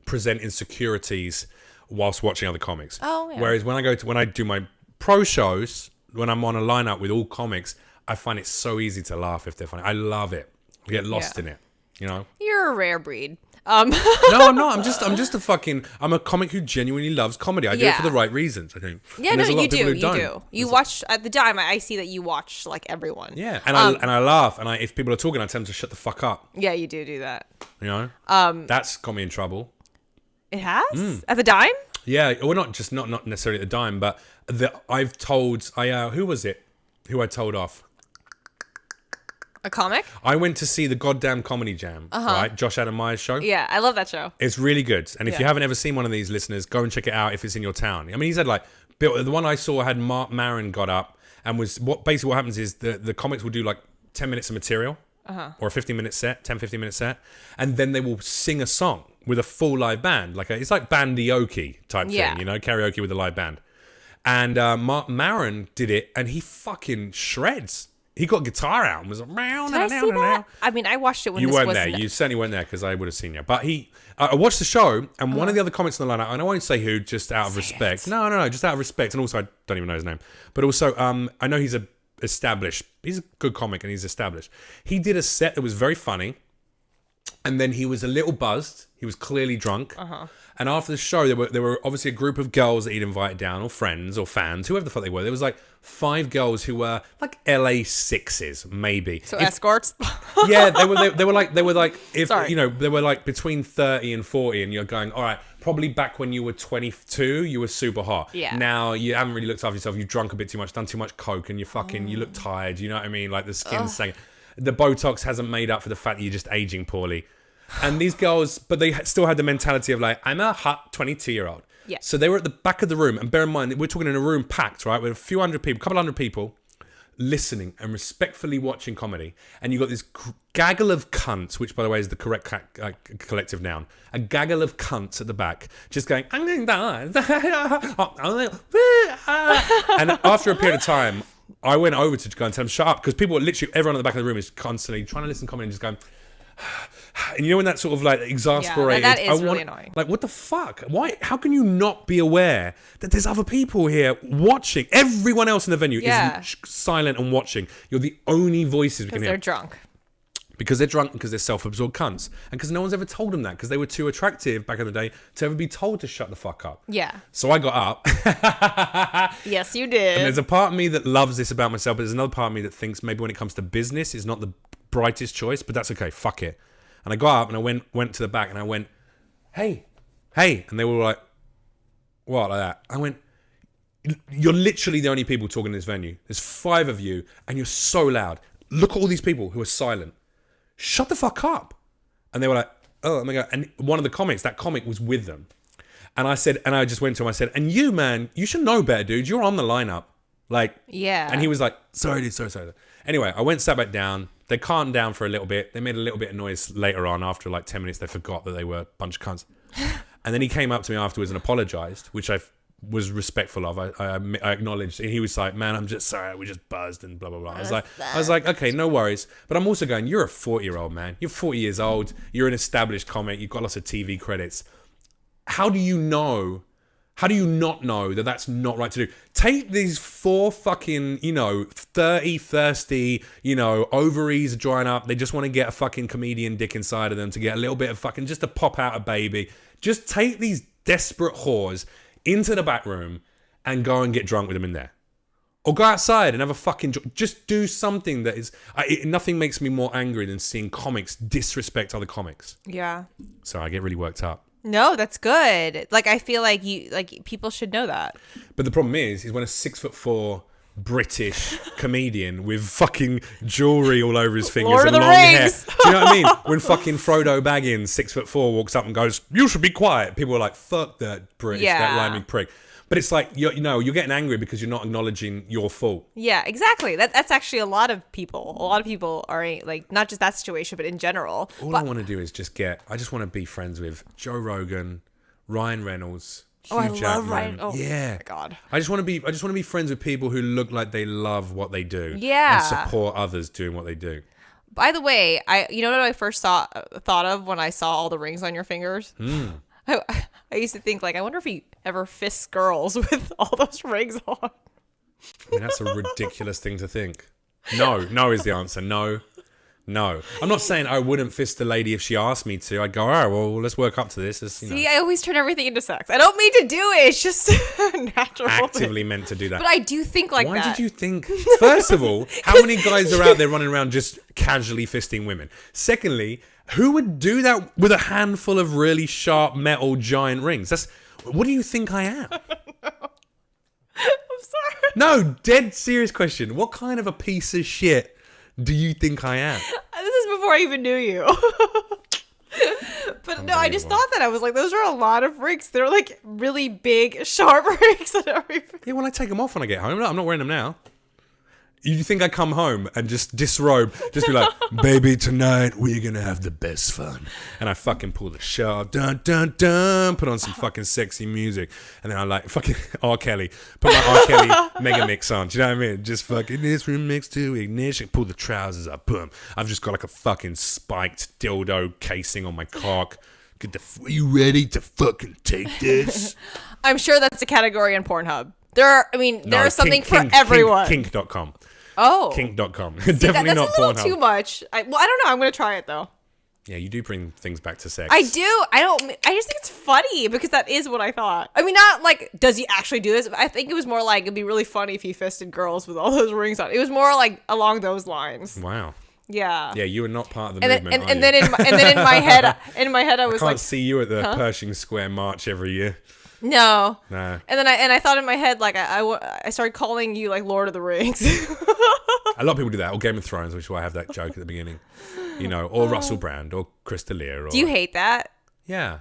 present insecurities whilst watching other comics. Oh, yeah. Whereas when I do my pro shows, when I'm on a lineup with all comics, I find it so easy to laugh if they're funny. I love it. I get lost in it. You're a rare breed. No, I'm not. I'm a comic who genuinely loves comedy. I do it for the right reasons, I think. Yeah, no, you do. You watch at the time. I see that you watch like everyone. Yeah, and I laugh, and if people are talking, I tell them to shut the fuck up. Yeah, you do that. That's got me in trouble. It has at the dime. Yeah, well, not necessarily at the dime, but who was it? Who I told off? A comic? I went to see the goddamn Comedy Jam, right? Josh Adam Meyer's show. Yeah, I love that show. It's really good. And if you haven't ever seen one of these, listeners, go and check it out if it's in your town. I mean, he's had the one I saw had Mark Maron got up and what happens is the comics will do like 10 minutes of material or a 15-minute set, 10-15-minute set, and then they will sing a song with a full live band. It's like bandioke type thing, karaoke with a live band. And Mark Maron did it, and he fucking shreds. He got a guitar out and was like, Did I see that? I mean, I watched it when you this weren't was... there. You certainly weren't there because I would have seen you. But I watched the show, and one of the other comics in the lineup, and I won't say who, just out of respect. No, just out of respect. And also, I don't even know his name. But also, I know he's established. He's a good comic, and he's established. He did a set that was very funny, and then he was a little buzzed. He was clearly drunk. And after the show, there were obviously a group of girls that he'd invited down, or friends, or fans, whoever the fuck they were. There was like 5 girls who were like LA 6s, maybe. So escorts? Yeah, they were like if Sorry. They were like between 30 and 40, and you're going, all right, probably back when you were 22, you were super hot. Yeah. Now you haven't really looked after yourself. You've drunk a bit too much, done too much coke, and you look tired. You know what I mean? Like the skin's saying, the Botox hasn't made up for the fact that you're just aging poorly. And these girls, but they still had the mentality of like, I'm a hot 22-year-old. Yeah. So they were at the back of the room, and bear in mind, we're talking in a room packed, right, with a few hundred people, a couple hundred people, listening and respectfully watching comedy. And you got this gaggle of cunts, which by the way is the correct collective noun, a gaggle of cunts at the back, just going, I'm going to die. And after a period of time, I went over to go and tell him, shut up. Because people, literally, everyone at the back of the room is constantly trying to listen to comedy and just going, and you know when that sort of like exasperated. Yeah, that is really annoying. Like, what the fuck? Why? How can you not be aware that there's other people here watching? Everyone else in the venue is silent and watching. You're the only voices we can hear. Because they're drunk. Because they're drunk, because they're self-absorbed cunts. And because no one's ever told them that, because they were too attractive back in the day to ever be told to shut the fuck up. Yeah. So I got up. Yes, you did. And there's a part of me that loves this about myself, but there's another part of me that thinks maybe when it comes to business, it's not the brightest choice, but that's okay. Fuck it. And I got up and I went to the back and I went, hey. And they were like, what, like that? I went, you're literally the only people talking in this venue. There's 5 of you and you're so loud. Look at all these people who are silent. Shut the fuck up. And they were like, oh my God. And one of the comics, that comic was with them. And I said, and I just went to him, I said, and you, man, you should know better, dude. You're on the lineup. Like, yeah. And he was like, sorry, dude, sorry. Anyway, I went, sat back down. They calmed down for a little bit. They made a little bit of noise later on. After like 10 minutes, they forgot that they were a bunch of cunts. And then he came up to me afterwards and apologized, which I was respectful of. I acknowledged. And he was like, man, I'm just sorry. We just buzzed and blah, blah, blah. I was like, okay, no worries. But I'm also going, you're a 40-year-old man. You're 40 years old. You're an established comic. You've got lots of TV credits. How do you not know that that's not right to do? Take these 4 fucking, 30, thirsty, ovaries are drying up. They just want to get a fucking comedian dick inside of them to get a little bit of fucking, just to pop out a baby. Just take these desperate whores into the back room and go and get drunk with them in there. Or go outside and have a fucking... Just do something that is... nothing makes me more angry than seeing comics disrespect other comics. Yeah. So I get really worked up. No, that's good. Like, I feel like people should know that. But the problem is when a 6'4" British comedian with fucking jewelry all over his fingers Lord and of the long hair. Rings. Do you know what I mean? When fucking Frodo Baggins, 6'4", walks up and goes, "You should be quiet." People are like, "Fuck that British, that limey prick." But it's like you're getting angry because you're not acknowledging your fault. Yeah, exactly. That's actually a lot of people. A lot of people are like, not just that situation, but in general. I want to do is I just want to be friends with Joe Rogan, Ryan Reynolds, Hugh Jackman. Love Ryan. Oh, yeah. my God. I just want to be friends with people who look like they love what they do. Yeah. And support others doing what they do. By the way, you know what I first thought of when I saw all the rings on your fingers? I used to think, like, I wonder if he ever fists girls with all those rings on. I mean, that's a ridiculous thing to think. No is the answer. No. I'm not saying I wouldn't fist a lady if she asked me to. I'd go, all right, well, let's work up to this. See, I always turn everything into sex. I don't mean to do it. It's just natural. Actively meant to do that. But I do think like Why that. Why did you think? First of all, how many guys are out there running around just casually fisting women? Secondly, who would do that with a handful of really sharp metal giant rings? What do you think I am? I'm sorry. No, dead serious question. What kind of a piece of shit do you think I am? This is before I even knew you. But no, I just thought that. I was like, those are a lot of rings. They're like really big, sharp rings. Yeah, well, I take them off when I get home. I'm not wearing them now. You think I come home and just disrobe, just be like, baby, tonight we're going to have the best fun. And I fucking pull the shirt off, dun, dun, dun, put on some fucking sexy music. And then I like fucking R. Kelly, put my R. Kelly mega mix on. Do you know what I mean? Just fucking this remix to ignition, pull the trousers up, boom. I've just got like a fucking spiked dildo casing on my cock. Are you ready to fucking take this? I'm sure that's a category on Pornhub. There is something for everyone. Kink.com. Oh. Kink.com. See, Definitely not That's a little Pornhub. too much. I don't know. I'm going to try it, though. Yeah, you do bring things back to sex. I do. I just think it's funny because that is what I thought. I mean, not like, does he actually do this? I think it was more like, it'd be really funny if he fisted girls with all those rings on. It was more like along those lines. Wow. Yeah. Yeah, you were not part of the movement. And then in my head, I was I can't like, see you at the Pershing Square March every year. No. Nah. And then I thought in my head, like, I started calling you like Lord of the Rings. A lot of people do that, or Game of Thrones, which is why I have that joke at the beginning. Or Russell Brand, or Chris D'Elia. Do you hate that? Yeah.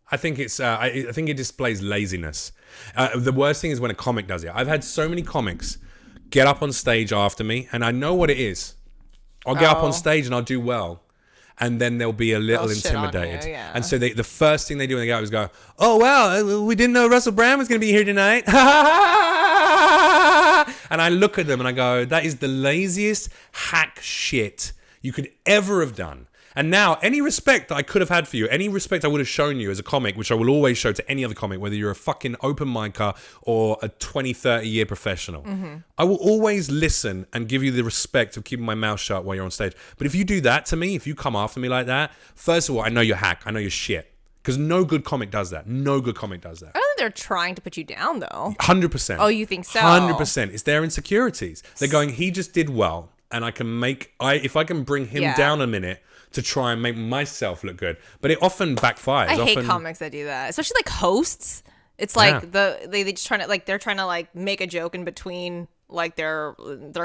I think it's. I think it displays laziness. The worst thing is when a comic does it. I've had so many comics get up on stage after me, and I know what it is. I'll get up on stage and I'll do well. And then they'll be a little intimidated. Yeah. And so the first thing they do when they go out is go, "Oh, wow, we didn't know Russell Brand was going to be here tonight." And I look at them and I go, that is the laziest hack shit you could ever have done. And now, any respect that I could have had for you, any respect I would have shown you as a comic, which I will always show to any other comic, whether you're a fucking open micer or a 20, 30-year professional, I will always listen and give you the respect of keeping my mouth shut while you're on stage. But if you do that to me, if you come after me like that, first of all, I know you're hack. I know you're shit. Because no good comic does that. No good comic does that. I don't think they're trying to put you down, though. 100%. Oh, you think so? 100%. It's their insecurities. They're going, he just did well, and I can if I can bring him down a minute to try and make myself look good. But it often backfires. I hate comics that do that, especially like hosts. It's like they just trying to like they're trying to like make a joke in between like their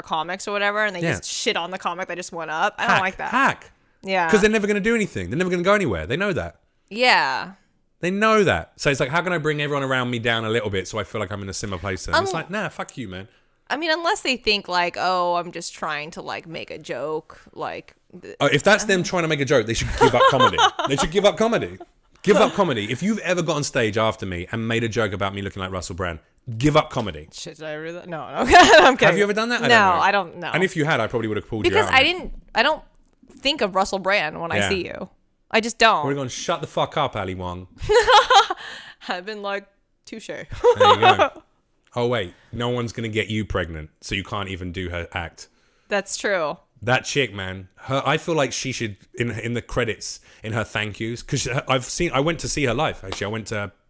comics or whatever, and they just shit on the comic that just went up. I don't like that. Hack. Yeah. Because they're never going to do anything. They're never going to go anywhere. They know that. Yeah. They know that. So it's like, how can I bring everyone around me down a little bit so I feel like I'm in a similar place? And it's like, nah, fuck you, man. I mean, unless they think like, oh, I'm just trying to like make a joke, like. If that's them trying to make a joke, they should give up comedy. They should give up comedy. Give up comedy. If you've ever got on stage after me and made a joke about me looking like Russell Brand, give up comedy. Shit, did I ever do that? No, I'm kidding. Have you ever done that? I don't know. And if you had, I probably would have pulled you out. Because I don't think of Russell Brand when I see you. I just don't. We're going to shut the fuck up, Ali Wong. I've been like, touche. There you go. Oh, wait. No one's going to get you pregnant, so you can't even do her act. That's true. That chick, man. I feel like she should, in the credits, in her thank yous, because I went to see her live, actually.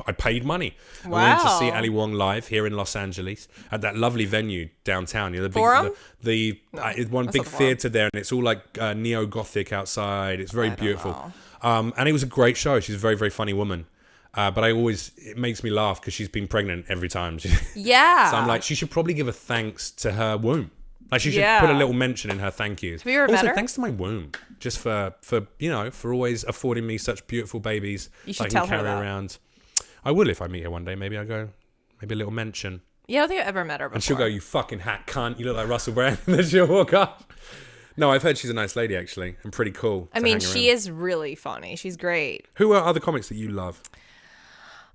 I paid money. Wow. I went to see Ali Wong live here in Los Angeles at that lovely venue downtown. You know, Forum? One big theater there, and it's all like neo-gothic outside. It's very beautiful. And it was a great show. She's a very, very funny woman. But it makes me laugh because she's been pregnant every time. Yeah. So I'm like, she should probably give a thanks to her womb. Like she should put a little mention in her thank yous. Have you ever met her? Thanks to my womb, just for always affording me such beautiful babies. You should I can tell her carry that. around. I will if I meet her one day. Maybe a little mention. Yeah, I don't think I've ever met her before. And she'll go, "You fucking hack cunt! You look like Russell Brand." And then she'll walk up. No, I've heard she's a nice lady actually, and pretty cool. I mean, she is really funny. She's great. Who are other comics that you love?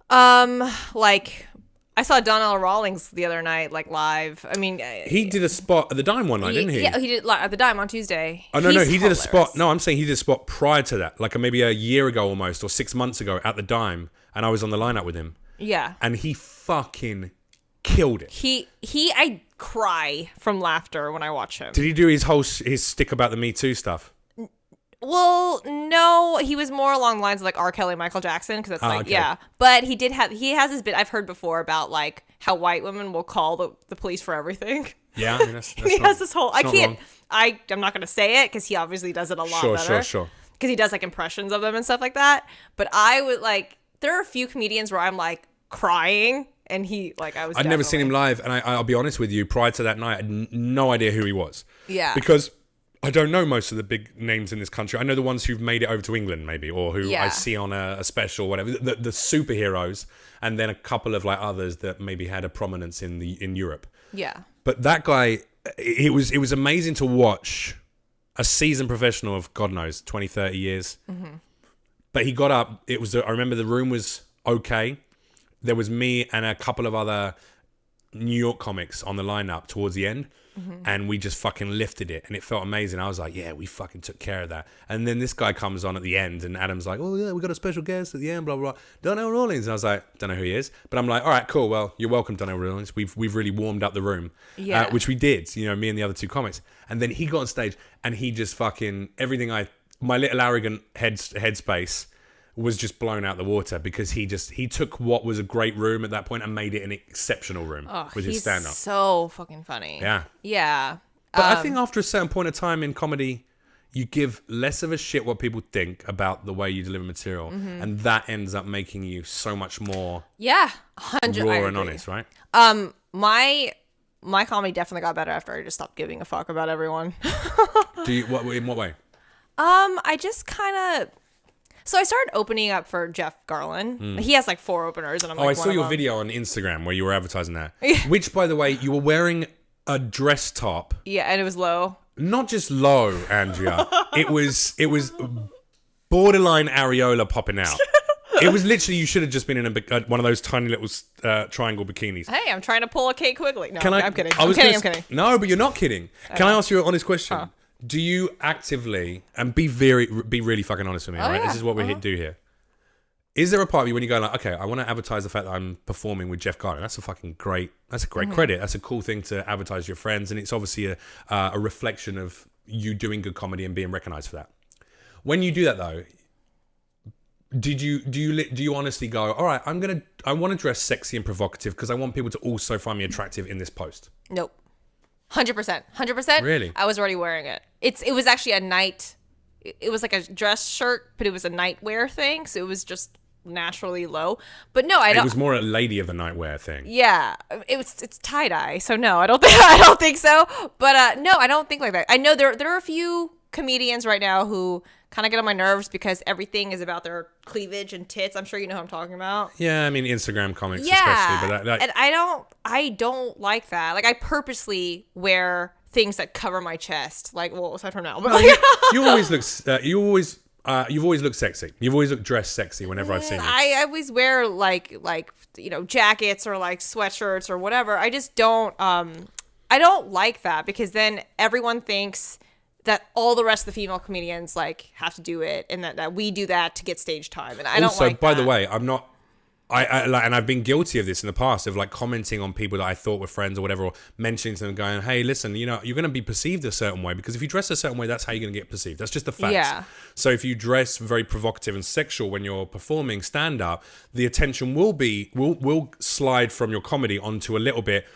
Like I saw Donnell Rawlings the other night, like live. I mean, he did a spot at the Dime one night, didn't he? Yeah, he did at the Dime on Tuesday. Oh no, he did a spot. No, I'm saying he did a spot prior to that, like maybe a year ago almost, or 6 months ago at the Dime, and I was on the lineup with him. Yeah, and he fucking killed it. I cry from laughter when I watch him. Did he do his stick about the Me Too stuff? Well, no, he was more along the lines of like R. Kelly, Michael Jackson, because that's okay. yeah. But he has this bit I've heard before about like how white women will call the police for everything. Yeah, I mean, that's he has this whole. I'm not gonna say it because he obviously does it a lot better. Sure. Because he does like impressions of them and stuff like that. But I would like. There are a few comedians where I'm like crying, and I'd never seen him live, and I'll be honest with you. Prior to that night, I had no idea who he was. Yeah. Because I don't know most of the big names in this country. I know the ones who've made it over to England, maybe, or who I see on a special, whatever. The superheroes, and then a couple of like others that maybe had a prominence in Europe. Yeah. But that guy, it was amazing to watch a seasoned professional of God knows 20, 30 years. Mm-hmm. But he got up. I remember the room was okay. There was me and a couple of other New York comics on the lineup towards the end. Mm-hmm. And we just fucking lifted it, and it felt amazing. I was like, yeah, we fucking took care of that. And then this guy comes on at the end, and Adam's like, oh yeah, we got a special guest at the end, blah blah blah, Donnell Rawlings. And I was like, don't know who he is, but I'm like, all right, cool, well, you're welcome, Donnell Rawlings. We've really warmed up the room, which we did, me and the other two comics. And then he got on stage, and he just fucking my little arrogant headspace was just blown out the water, because he took what was a great room at that point and made it an exceptional room with his stand-up. He's so fucking funny. Yeah. But I think after a certain point of time in comedy, you give less of a shit what people think about the way you deliver material, and that ends up making you so much more raw and honest, right? My comedy definitely got better after I just stopped giving a fuck about everyone. In what way? I just kind of. So I started opening up for Jeff Garland. He has like 4 openers, and I'm like, I saw your video on Instagram where you were advertising that. Which, by the way, you were wearing a dress top. Yeah, and it was low. Not just low, Andrea. it was borderline areola popping out. It was literally, you should have just been in one of those tiny little triangle bikinis. Hey, I'm trying to pull a Kate Quigley. No, I'm kidding. I'm kidding. No, but you're not kidding. Can I ask you an honest question? Huh. Do you actively, and be really fucking honest with me, right? Yeah. This is what we do here. Is there a part of you when you go like, okay, I want to advertise the fact that I'm performing with Jeff Goldblum? That's a great credit. That's a cool thing to advertise your friends, and it's obviously a reflection of you doing good comedy and being recognized for that. When you do that though, do you honestly go, all right, I want to dress sexy and provocative because I want people to also find me attractive in this post? Nope. 100%. Really? I was already wearing it. It was actually a night. It was like a dress shirt, but it was a nightwear thing, so it was just naturally low. But no, I don't. It was more a lady of the nightwear thing. Yeah, it's tie dye, so no, I don't think so. But no, I don't think like that. I know there are a few comedians right now who kind of get on my nerves because everything is about their cleavage and tits. I'm sure you know who I'm talking about. Yeah, I mean Instagram comics especially, but and I don't like that. Like I purposely wear things that cover my chest. Like, well, aside from now, but you always look you've always looked sexy. You've always looked dressed sexy whenever I've seen you. I always wear like jackets or like sweatshirts or whatever. I just don't I don't like that because then everyone thinks that all the rest of the female comedians like have to do it and that we do that to get stage time. And I don't like that. By the way, I'm not and I've been guilty of this in the past of like commenting on people that I thought were friends or whatever, or mentioning to them going, hey, listen, you're going to be perceived a certain way because if you dress a certain way, that's how you're going to get perceived. That's just the facts. Yeah. So if you dress very provocative and sexual when you're performing stand up, the attention will slide from your comedy onto a little bit.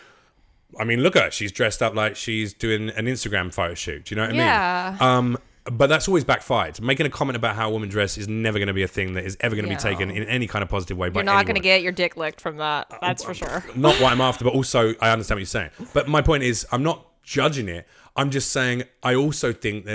I mean, look at her. She's dressed up like she's doing an Instagram photo shoot. Do you know what I mean? But that's always backfired. Making a comment about how a woman dress is never going to be a thing that is ever going to be taken in any kind of positive way by anyone. You're not going to get your dick licked from that. That's for sure. Not what I'm after, but also I understand what you're saying. But my point is, I'm not judging it. I'm just saying I also think there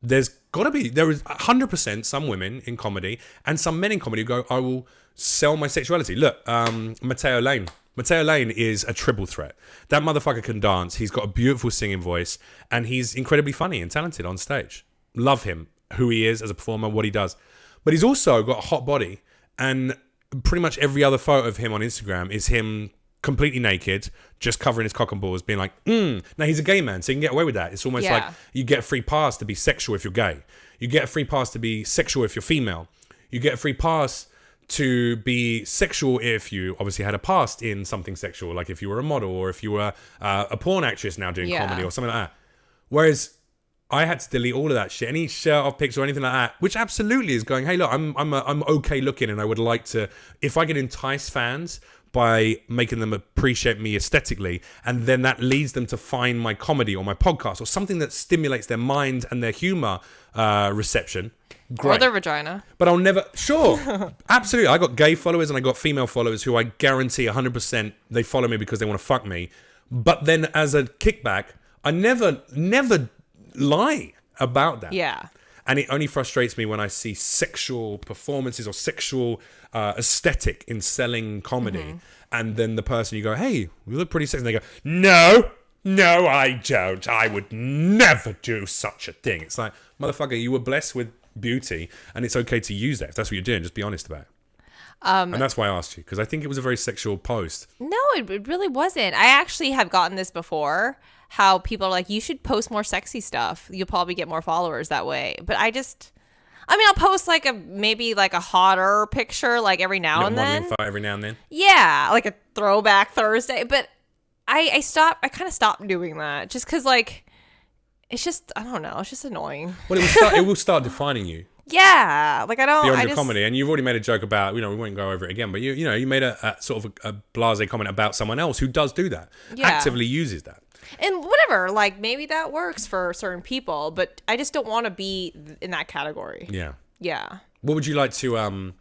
is 100% some women in comedy and some men in comedy who go, I will sell my sexuality. Look, Matteo Lane. Matteo Lane is a triple threat. That motherfucker can dance. He's got a beautiful singing voice, and he's incredibly funny and talented on stage. Love him, who he is as a performer, what he does. But he's also got a hot body, and pretty much every other photo of him on Instagram is him completely naked, just covering his cock and balls, being like, Now, he's a gay man, so you can get away with that. It's almost like you get a free pass to be sexual if you're gay. You get a free pass to be sexual if you're female. You get a free pass to be sexual if you obviously had a past in something sexual, like if you were a model or if you were a porn actress now doing comedy or something like that. Whereas I had to delete all of that shit, any shirt off pics or anything like that, which absolutely is going, hey, look, I'm okay looking, and I would like to, if I could entice fans by making them appreciate me aesthetically, and then that leads them to find my comedy or my podcast or something that stimulates their mind and their humor reception. Great. Or their vagina. But I'll never... Sure. Absolutely. I got gay followers and I got female followers who I guarantee 100% they follow me because they want to fuck me. But then as a kickback, I never lie about that. Yeah. And it only frustrates me when I see sexual performances or sexual aesthetic in selling comedy. Mm-hmm. And then the person, you go, hey, you look pretty sexy. And they go, no, I don't. I would never do such a thing. It's like, motherfucker, you were blessed with beauty, and it's okay to use that. If that's what you're doing, just be honest about it. And that's why I asked you, because I think it was a very sexual post. No, it really wasn't. I actually have gotten this before, how people are like, you should post more sexy stuff. You'll probably get more followers that way. But I'll post maybe a hotter picture every now and then. Every now and then. Yeah, like a throwback Thursday. But I kind of stopped doing that just because it's just, I don't know, it's just annoying. Well, it will start defining you. Yeah, I don't... Beyond your comedy. And you've already made a joke about, we won't go over it again, but you made a sort of a blasé comment about someone else who does do that. Yeah. Actively uses that. And whatever, maybe that works for certain people, but I just don't want to be in that category. Yeah. Yeah. What would you like to,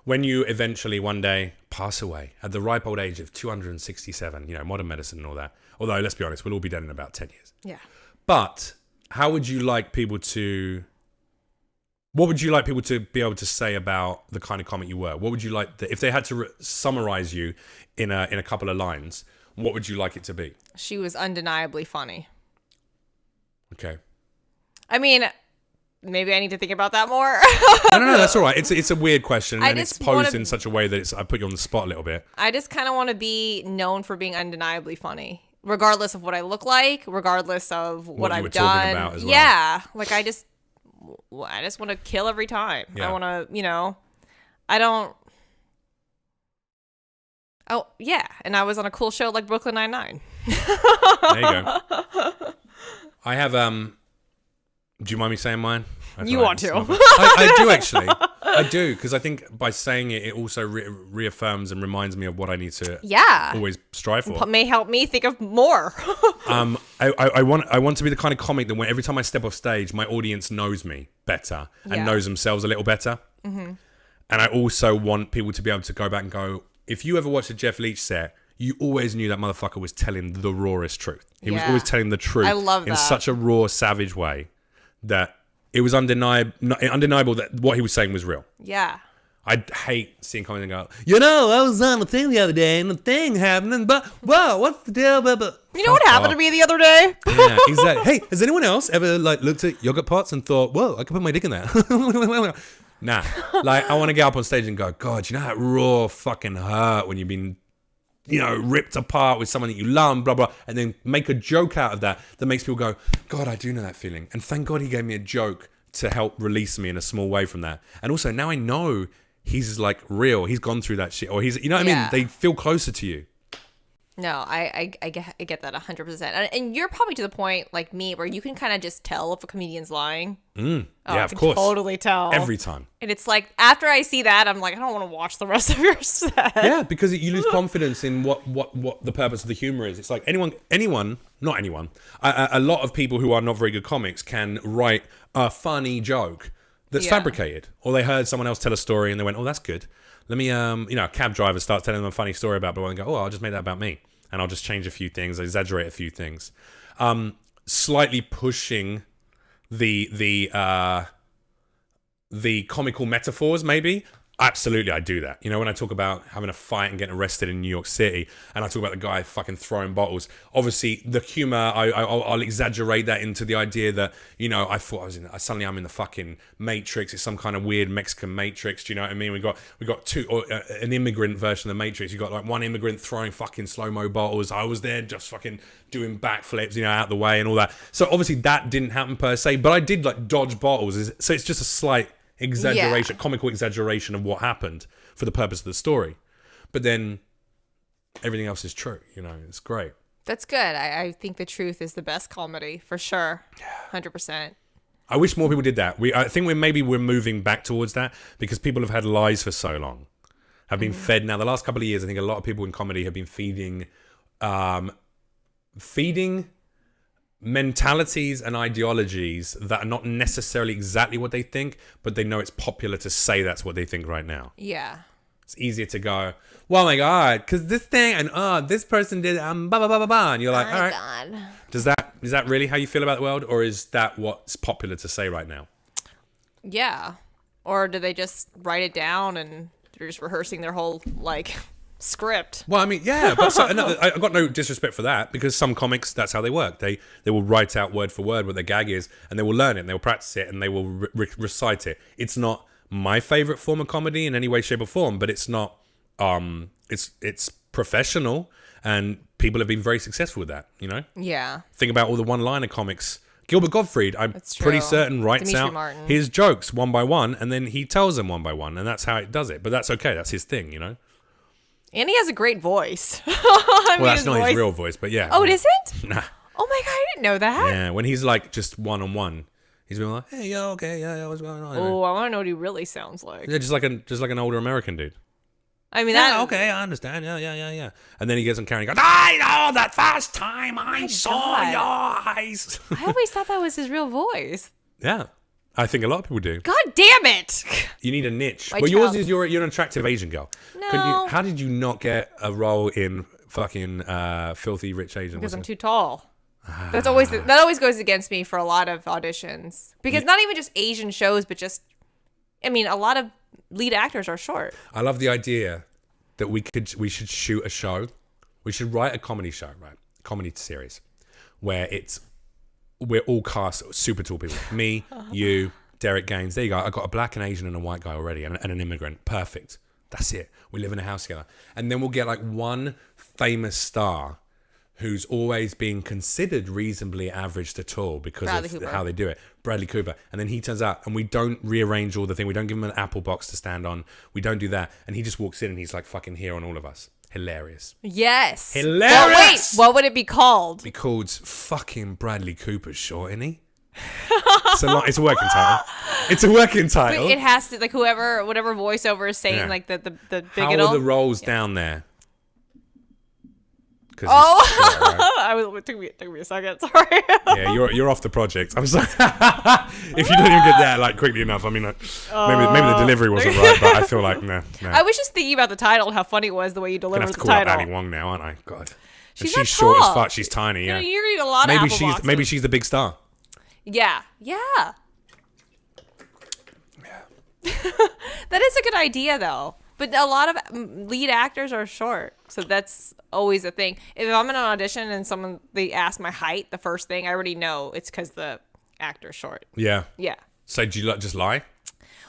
when you eventually one day pass away at the ripe old age of 267, modern medicine and all that, although let's be honest, we'll all be dead in about 10 years. Yeah. But how would you like people to... What would you like people to be able to say about the kind of comic you were? What would you like... if they had to summarize you in a couple of lines, what would you like it to be? She was undeniably funny. Okay. I mean, maybe I need to think about that more. No, that's all right. It's a weird question, and it's just posed in such a way that I put you on the spot a little bit. I just kind of want to be known for being undeniably funny, regardless of what I look like, regardless of what I've done. Talking about as well. Yeah, like I just want to kill every time. Yeah. I want to, I don't. Oh yeah, and I was on a cool show like Brooklyn Nine-Nine. There you go. I have Do you mind me saying mine? You want to? I do actually. I do, because I think by saying it, it also reaffirms and reminds me of what I need to always strive for. May help me think of more. I want to be the kind of comic that when every time I step off stage, my audience knows me better and knows themselves a little better. Mm-hmm. And I also want people to be able to go back and go, if you ever watched a Jeff Leach set, you always knew that motherfucker was telling the rawest truth. He was always telling the truth. I love that. In such a raw, savage way that it was undeniable that what he was saying was real. Yeah. I hate seeing comments and go, I was on the thing the other day and the thing happened, but whoa, what's the deal? You know what happened to me the other day? Yeah, exactly. Hey, has anyone else ever looked at yogurt pots and thought, whoa, I could put my dick in there? Nah. I want to get up on stage and go, God, you know that raw fucking hurt when you've been, ripped apart with someone that you love, blah, blah, and then make a joke out of that makes people go, God, I do know that feeling. And thank God he gave me a joke to help release me in a small way from that. And also now I know he's real. He's gone through that shit. Or he's, I mean? They feel closer to you. No, I get that 100%. And you're probably to the point like me where you can kind of just tell if a comedian's lying. Yeah, of course. Totally tell. Every time. And it's like, after I see that, I'm like, I don't want to watch the rest of your set. Yeah, because you lose confidence in what the purpose of the humor is. It's like not anyone. A lot of people who are not very good comics can write a funny joke that's fabricated. Or they heard someone else tell a story and they went, oh, that's good. Let me, a cab driver starts telling them a funny story about, but I go, oh, I'll just make that about me. And I'll just change a few things, exaggerate a few things. Slightly pushing the comical metaphors, maybe. Absolutely, I do that. When I talk about having a fight and getting arrested in New York City, and I talk about the guy fucking throwing bottles, obviously the humor, I'll exaggerate that into the idea that, I thought suddenly I'm in the fucking Matrix. It's some kind of weird Mexican Matrix. Do you know what I mean? We got two, or an immigrant version of the Matrix. You got one immigrant throwing fucking slow-mo bottles. I was there just fucking doing backflips, out the way and all that. So obviously that didn't happen per se, but I did dodge bottles. So it's just a slight exaggeration, comical exaggeration of what happened for the purpose of the story. But then everything else is true, it's great. That's good. I think the truth is the best comedy, for sure. 100%. I wish more people did that. I think we're moving back towards that because people have had lies for so long, have been fed. Now, the last couple of years, I think a lot of people in comedy have been feeding mentalities and ideologies that are not necessarily exactly what they think, but they know it's popular to say that's what they think right now. Yeah. It's easier to go, well, my God, because this thing and this person did blah, blah, blah, blah, blah. And you're like, all right. God. Is that really how you feel about the world? Or is that what's popular to say right now? Yeah. Or do they just write it down and they're just rehearsing their whole, script? Well, I mean, yeah, but I got no disrespect for that because some comics, that's how they work. They will write out word for word what their gag is, and they will learn it, and they will practice it, and they will recite it. It's not my favorite form of comedy in any way, shape, or form, but it's not. It's professional, and people have been very successful with that. Yeah. Think about all the one-liner comics. Gilbert Gottfried, I'm pretty certain, writes out his jokes one by one, and then he tells them one by one, and that's how it does it. But that's okay. That's his thing, And he has a great voice. That's not his real voice, but yeah. Oh, it isn't? Nah. Oh my God, I didn't know that. Yeah, when he's just one-on-one, he's been like, hey, yo, okay, yeah, what's going on? Oh, I want to know what he really sounds like. Yeah, just like an older American dude. I mean, okay, I understand. Yeah. And then he gets on camera and he goes, I know that first time I saw your eyes. I always thought that was his real voice. Yeah. I think a lot of people do. God damn it! You need a niche. Yours is you're an attractive Asian girl. No. How did you not get a role in fucking Filthy Rich Asian? Because I'm too tall. That always goes against me for a lot of auditions. Because not even just Asian shows, but just, a lot of lead actors are short. I love the idea that we should shoot a show. We should write a comedy show, right? Comedy series where we're all cast super tall people. Me, you, Derek Gaines. There you go. I got a black and Asian and a white guy already, and an immigrant. Perfect. That's it. We live in a house together. And then we'll get like one famous star who's always being considered reasonably average to tall because of how they do it. Bradley Cooper. And then he turns out, and we don't rearrange all the thing. We don't give him an apple box to stand on. We don't do that. And he just walks in and he's like fucking here on all of us. Hilarious. Yes. Hilarious. Well, wait, what would it be called? It'd be called fucking Bradley Cooper's short, isn't he? It's a working title. It's a working title. But it has to, like, whatever voiceover is saying, like the big. How are the rolls down there? It took me a second. Sorry. Yeah, you're off the project. I'm sorry. If you don't even get that like quickly enough, I mean, like, maybe the delivery wasn't right, but I feel like no. I was just thinking about the title and how funny it was the way you delivered the title. I'm gonna have to call up Ali Wong now, aren't I? God. She's short as fuck. She's tiny. Yeah. You're eating a lot of apple boxes. Maybe she's the big star. Yeah. That is a good idea, though. But a lot of lead actors are short, so that's always a thing. If I'm in an audition and they ask my height, the first thing I already know it's because the actor's short. Yeah. Yeah. So do you just lie?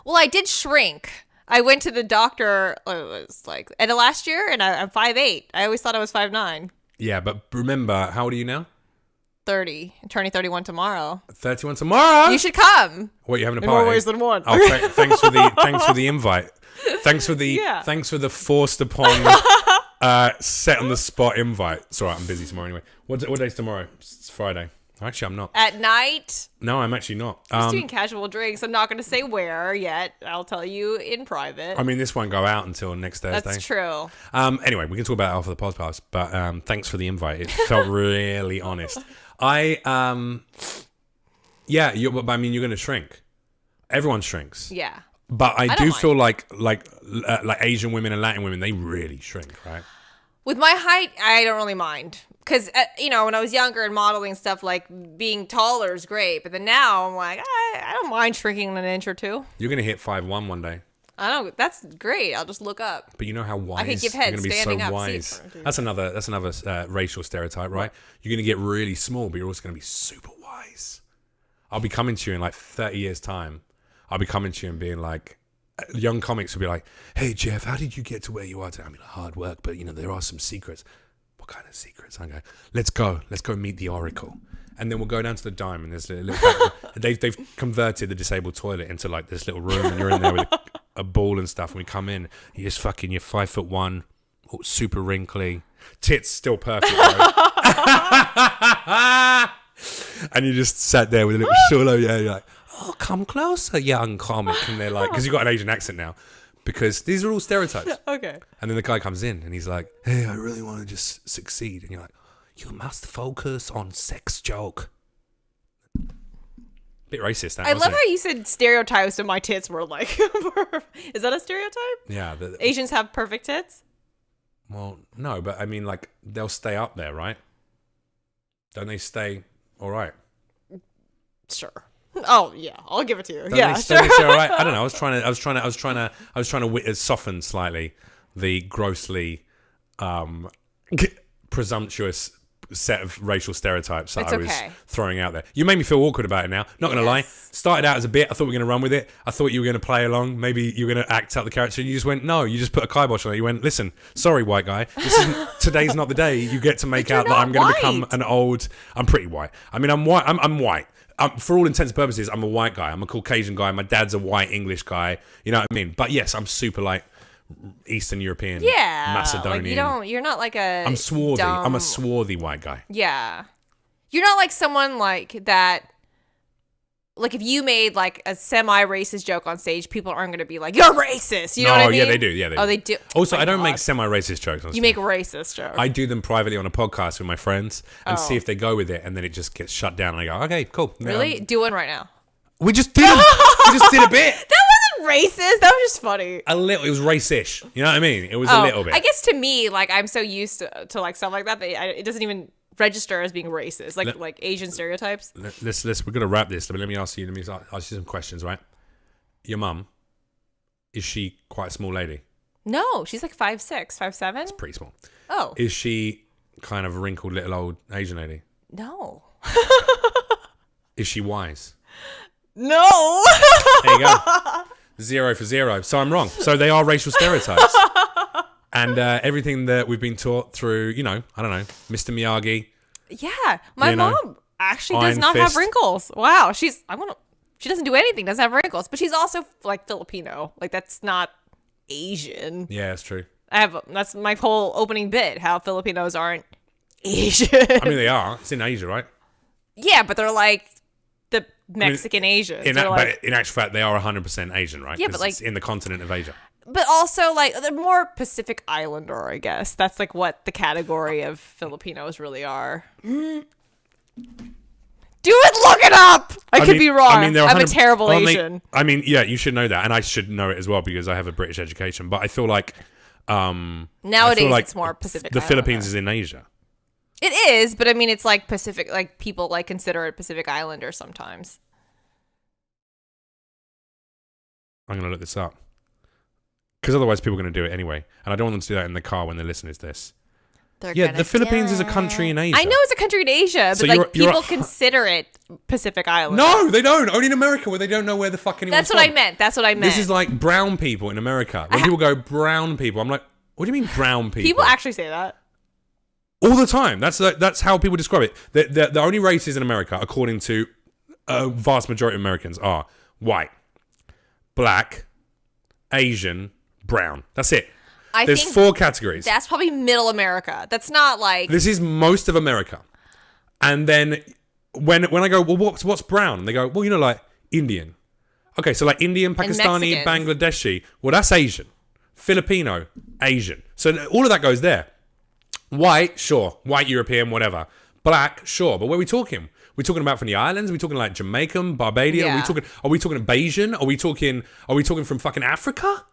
Well, I did shrink. I went to the doctor. It was like last year, and I'm 5'8". I always thought I was 5'9". Yeah, but remember, how old are you now? 30. I'm turning 31 tomorrow. 31 tomorrow. You should come. What, you having a In party? more ways than one. Oh, thanks for the invite. Thanks for the forced upon set on the spot invite. It's all right, I'm busy tomorrow anyway. What day's tomorrow? It's Friday. Actually, I'm not. At night? No, I'm actually not. I'm doing casual drinks. I'm not going to say where yet. I'll tell you in private. I mean, this won't go out until next Thursday. That's true. Anyway, we can talk about it after the podcast, but thanks for the invite. It felt really honest. You're going to shrink. Everyone shrinks. Yeah. But I do feel like Asian women and Latin women, they really shrink, right? With my height, I don't really mind. Because, when I was younger and modeling stuff, like, being taller is great. But then now, I'm like, I don't mind shrinking an inch or two. You're going to hit 5'1" one day. I know. That's great. I'll just look up. But you know how wise I could give head you're going to be standing so up. wise. That's another racial stereotype, right? You're going to get really small, but you're also going to be super wise. I'll be coming to you in like 30 years' time. I'll be coming to you and being like, young comics will be like, hey, Jeff, how did you get to where you are today? I mean, hard work, but, there are some secrets. What kind of secrets? I go, let's go meet the Oracle. And then we'll go down to the Dime, and there's a little they've converted the disabled toilet into like this little room, and you're in there with a ball and stuff, and we come in, you're 5'1", super wrinkly, tits still perfect, and you just sat there with a little solo, you're like, oh, come closer, young comic. And they're like, because you've got an Asian accent now, because these are all stereotypes. Okay. And then the guy comes in and he's like, hey, I really want to just succeed. And you're like, you must focus on sex joke. Bit racist, that, I love how you said stereotypes and my tits were like, is that a stereotype? Yeah. Asians have perfect tits? Well, no, but I mean, like, they'll stay up there, right? Don't they stay all right? Sure. Oh yeah, I'll give it to you. Don't yeah, they, sure. Don't they say, all right? I don't know. I was trying to soften slightly the grossly presumptuous set of racial stereotypes that I was throwing out there. You made me feel awkward about it now. Not going to lie. Started out as a bit. I thought we were going to run with it. I thought you were going to play along. Maybe you were going to act out the character. And you just went, no, you just put a kibosh on it. You went, listen, sorry, white guy. Today's not the day you get to make out that I'm going to become an old... I'm pretty white. I mean, I'm white. I'm white. For all intents and purposes, I'm a white guy. I'm a Caucasian guy. My dad's a white English guy. You know what I mean? But yes, I'm super like Eastern European, Macedonian. Like you're not like a... I'm swarthy. I'm a swarthy white guy. Yeah. You're not like someone like that... Like, if you made, like, a semi-racist joke on stage, people aren't going to be like, you're racist. You know what I mean? Yeah, they do. Yeah, they do. Oh, they do. Also, I don't make semi-racist jokes on stage. You make racist jokes. I do them privately on a podcast with my friends and see if they go with it, and then it just gets shut down, and I go, okay, cool. Really? Do one right now. We just did we just did a bit. That wasn't racist. That was just funny. A little. It was racish. You know what I mean? It was a little bit. I guess to me, like, I'm so used to like, stuff like that, it doesn't even... register as being racist, like Asian stereotypes. We're gonna wrap this, but let me ask you some questions, right? Your mum, is she quite a small lady? No, she's like 5'6", 5'7". It's pretty small. Oh. Is she kind of a wrinkled little old Asian lady? No. Is she wise? No. There you go. 0 for 0. So I'm wrong. So they are racial stereotypes. And everything that we've been taught through, I don't know, Mr. Miyagi. Yeah, my mom actually does Iron not Fist. have wrinkles. Wow, she doesn't do anything, doesn't have wrinkles, but she's also like Filipino. Like that's not Asian. Yeah, that's true. That's my whole opening bit, how Filipinos aren't Asian. I mean, they are. It's in Asia, right? Yeah, but they're like the Mexican Asians. But in actual fact, they are 100% Asian, right? Yeah, but 'Cause like it's in the continent of Asia. But also, like, they're more Pacific Islander, I guess. That's, like, what the category of Filipinos really are. Do it! Look it up! I could be wrong. I'm a terrible Asian. Yeah, you should know that. And I should know it as well because I have a British education. But I feel like... nowadays, it's more Pacific The Islander. Philippines is in Asia. It is, but I mean, it's, like, Pacific... Like, people, like, consider it Pacific Islander sometimes. I'm going to look this up. Because otherwise people are going to do it anyway. And I don't want them to do that in the car when they're listening to this. The Philippines is a country in Asia. I know it's a country in Asia, but So people consider it Pacific Island. No, they don't. Only in America where they don't know where the fuck anyone's from. That's what I meant. This is like brown people in America. When people go brown people, I'm like, what do you mean brown people? People actually say that. All the time. That's how people describe it. The only races in America, according to a vast majority of Americans, are white, black, Asian, brown. That's it. There's 4 categories. That's probably middle America. That's not like... This is most of America. And then when I go, well, what's brown? And they go, well, like Indian. Okay, so like Indian, Pakistani, Bangladeshi. Well, that's Asian. Filipino, Asian. So all of that goes there. White, sure. White, European, whatever. Black, sure. But where are we talking? We're talking about from the islands. We're talking like Jamaican, Barbadian. Yeah. Are we talking Bayesian? Are we talking from fucking Africa?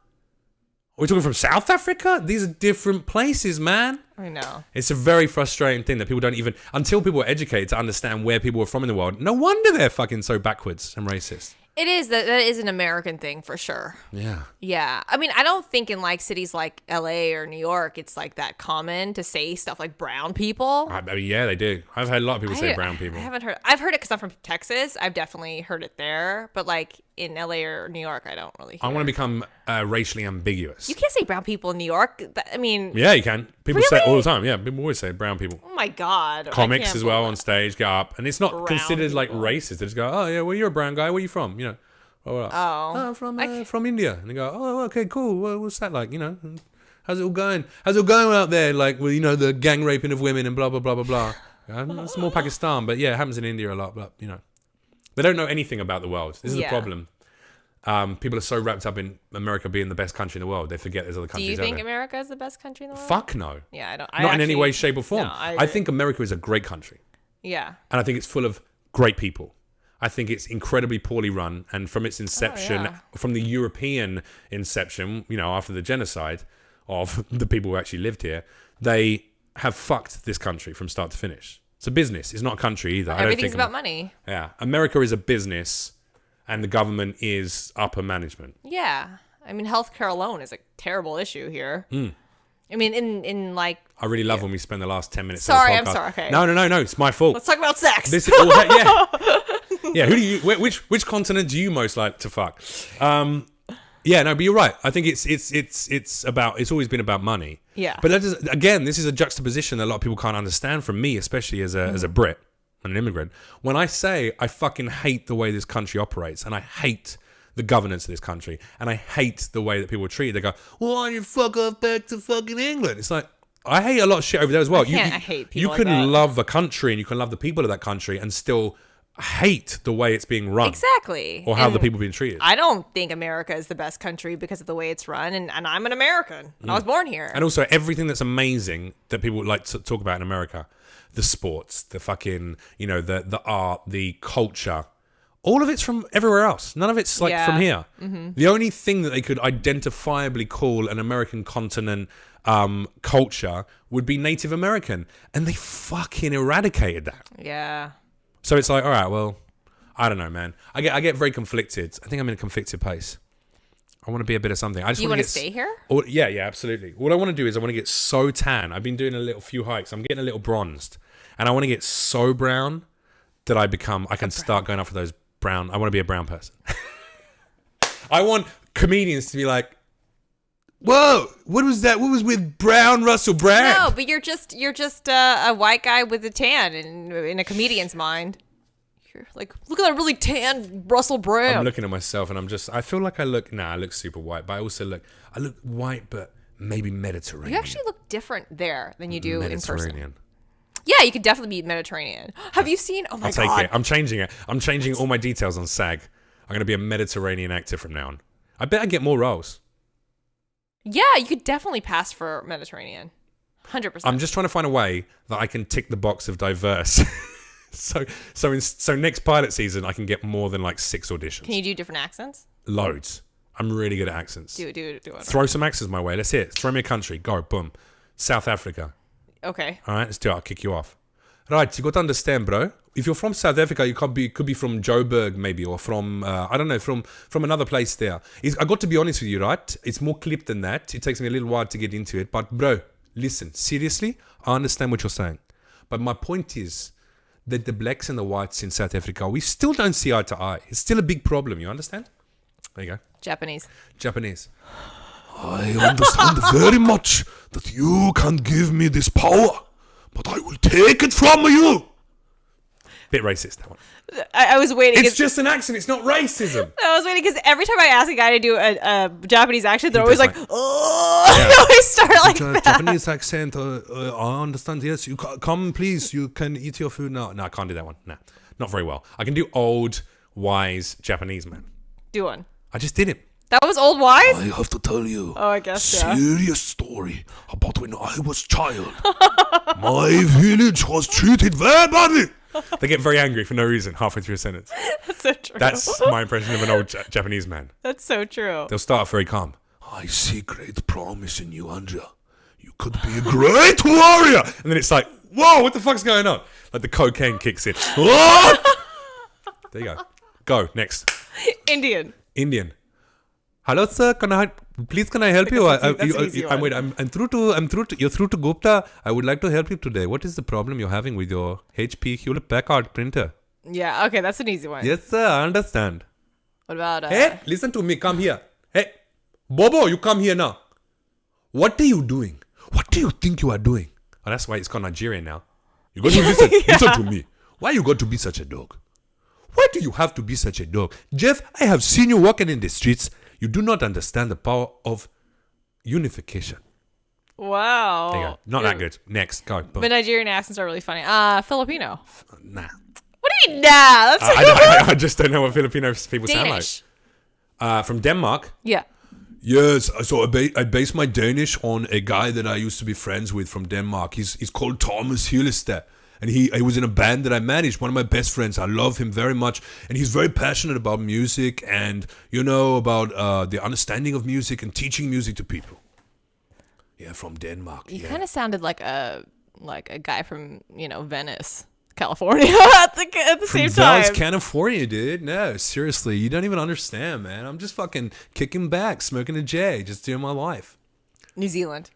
Are we talking from South Africa? These are different places, man. I know. It's a very frustrating thing that people don't even... Until people are educated to understand where people are from in the world, no wonder they're fucking so backwards and racist. It is. That is an American thing for sure. Yeah. Yeah. I mean, I don't think in like cities like LA or New York, it's like that common to say stuff like brown people. I mean, yeah, they do. I've heard a lot of people say brown people. I haven't heard. I've heard it because I'm from Texas. I've definitely heard it there. But like in LA or New York, I don't really hear. I want to become racially ambiguous. You can't say brown people in New York. I mean... Yeah, you can. People say Really? it all the time. Yeah, people always say brown people. Oh my God. Comics as well on stage, get up. And it's not Brown considered like people. racist. They just go, oh yeah, well you're a brown guy. Where are you from? I'm from India. And they go, oh, okay, cool. Well, what's that like? How's it all going? How's it all going out there? Like, well, the gang raping of women and blah, blah, blah, blah, blah. It's more Pakistan, but yeah, it happens in India a lot. But, they don't know anything about the world. This is the problem. People are so wrapped up in America being the best country in the world, they forget there's other countries out there. Do you think America is the best country in the world? Fuck no. Yeah, I don't. Not in any way, shape, or form. No, I think America is a great country. Yeah. And I think it's full of great people. I think it's incredibly poorly run. And from its inception, from the European inception, after the genocide of the people who actually lived here, they have fucked this country from start to finish. It's a business. It's not a country either. Everything's about money. Yeah. America is a business and the government is upper management. Yeah. I mean, healthcare alone is a terrible issue here. I mean, in like... I really love when we spend the last 10 minutes Sorry, of the podcast. I'm sorry. Okay. No. It's my fault. Let's talk about sex. This is all yeah. Who do you? Which continent do you most like to fuck? Yeah, no, but you're right. I think it's always been about money. Yeah. But that is, again, this is a juxtaposition that a lot of people can't understand from me, especially as a Brit and an immigrant. When I say I fucking hate the way this country operates, and I hate the governance of this country, and I hate the way that people are treated, they go, "Well, why don't you fuck off back to fucking England?" It's like, I hate a lot of shit over there as well. I hate people You like can that. love a country and you can love the people of that country and still hate the way it's being run. Exactly. Or how And the people are being treated. I don't think America is the best country because of the way it's run, and I'm an American. I was born here. And also everything that's amazing that people like to talk about in America, the sports, the fucking, the art, the culture, all of it's from everywhere else. None of it's from here. Mm-hmm. The only thing that they could identifiably call an American continent culture would be Native American, and they fucking eradicated that. Yeah. So it's like, all right, well, I don't know, man. I get very conflicted. I think I'm in a conflicted place. I want to be a bit of something. I just Do you want to stay here? Yeah, absolutely. What I want to do is I want to get so tan. I've been doing a few hikes. I'm getting a little bronzed, and I want to get so brown that I can start going after those brown. I want to be a brown person. I want comedians to be like, whoa, what was that? What was with Brown Russell Brand? No, but you're just a white guy with a tan in a comedian's mind. You're like, look at that really tan Russell Brand. I'm looking at myself and I feel like I look super white, but I look white, but maybe Mediterranean. You actually look different there than you do in person. Mediterranean. Yeah, you could definitely be Mediterranean. Have you seen? Oh my God. I'll take it. I'm changing it. I'm changing all my details on SAG. I'm going to be a Mediterranean actor from now on. I bet I get more roles. Yeah, you could definitely pass for Mediterranean. 100%. I'm just trying to find a way that I can tick the box of diverse. So next pilot season, I can get more than like 6 auditions. Can you do different accents? Loads. I'm really good at accents. Do it. Throw some accents my way. Let's hear it. Throw me a country. Go. Boom. South Africa. Okay. All right, let's do it. I'll kick you off. Right, you got to understand, bro. If you're from South Africa, you could be from Joburg maybe, or from I don't know, from another place there. I got to be honest with you, right? It's more clipped than that. It takes me a little while to get into it. But bro, listen, seriously, I understand what you're saying. But my point is that the blacks and the whites in South Africa, we still don't see eye to eye. It's still a big problem, you understand? There you go. Japanese. I understand very much that you can give me this power, but I will take it from you. Bit racist, that one. I was waiting. It's just an accent. It's not racism. I was waiting because every time I ask a guy to do a Japanese accent, they're always like, does oh, they always start like that. Japanese accent, I understand. Yes, you come, please. You can eat your food now. No, I can't do that one. No, not very well. I can do old, wise Japanese man. Do one. I just did it. That was old wise? I have to tell you Oh, I guess so. serious story about when I was child. My village was treated very badly. They get very angry for no reason halfway through a sentence. That's so true. That's my impression of an old Japanese man. That's so true. They'll start off very calm. I see great promise in you, Andrea. You could be a great warrior. And then it's like, whoa, what the fuck's going on? Like the cocaine kicks in. What? There you go. Go, next. Indian. Hello, sir. Can I help you? That's an easy one. I'm through to. You're through to Gupta. I would like to help you today. What is the problem you're having with your HP Hewlett Packard printer? Yeah, okay, that's an easy one. Yes, sir. I understand. What about Hey, listen to me. Come here. Hey, Bobo, you come here now. What are you doing? What do you think you are doing? Oh, that's why it's called Nigerian now. You got to listen. Listen to me. Why you got to be such a dog? Why do you have to be such a dog? Jeff, I have seen you walking in the streets. You do not understand the power of unification. Wow. There you go. Not that good. Next, go. Boom. But Nigerian accents are really funny. Filipino. Nah. What do you mean, nah? That's I just don't know what Filipino people Danish. sound like. From Denmark. Yeah. Yes, so I base my Danish on a guy that I used to be friends with from Denmark. He's called Thomas Hyllestad. And he was in a band that I managed, one of my best friends. I love him very much. And he's very passionate about music and, about the understanding of music and teaching music to people. Yeah, from Denmark. You yeah. kind of sounded like a guy from, Venice, California at the same time. Dallas, California, dude. No, seriously. You don't even understand, man. I'm just fucking kicking back, smoking a J, just doing my life. New Zealand.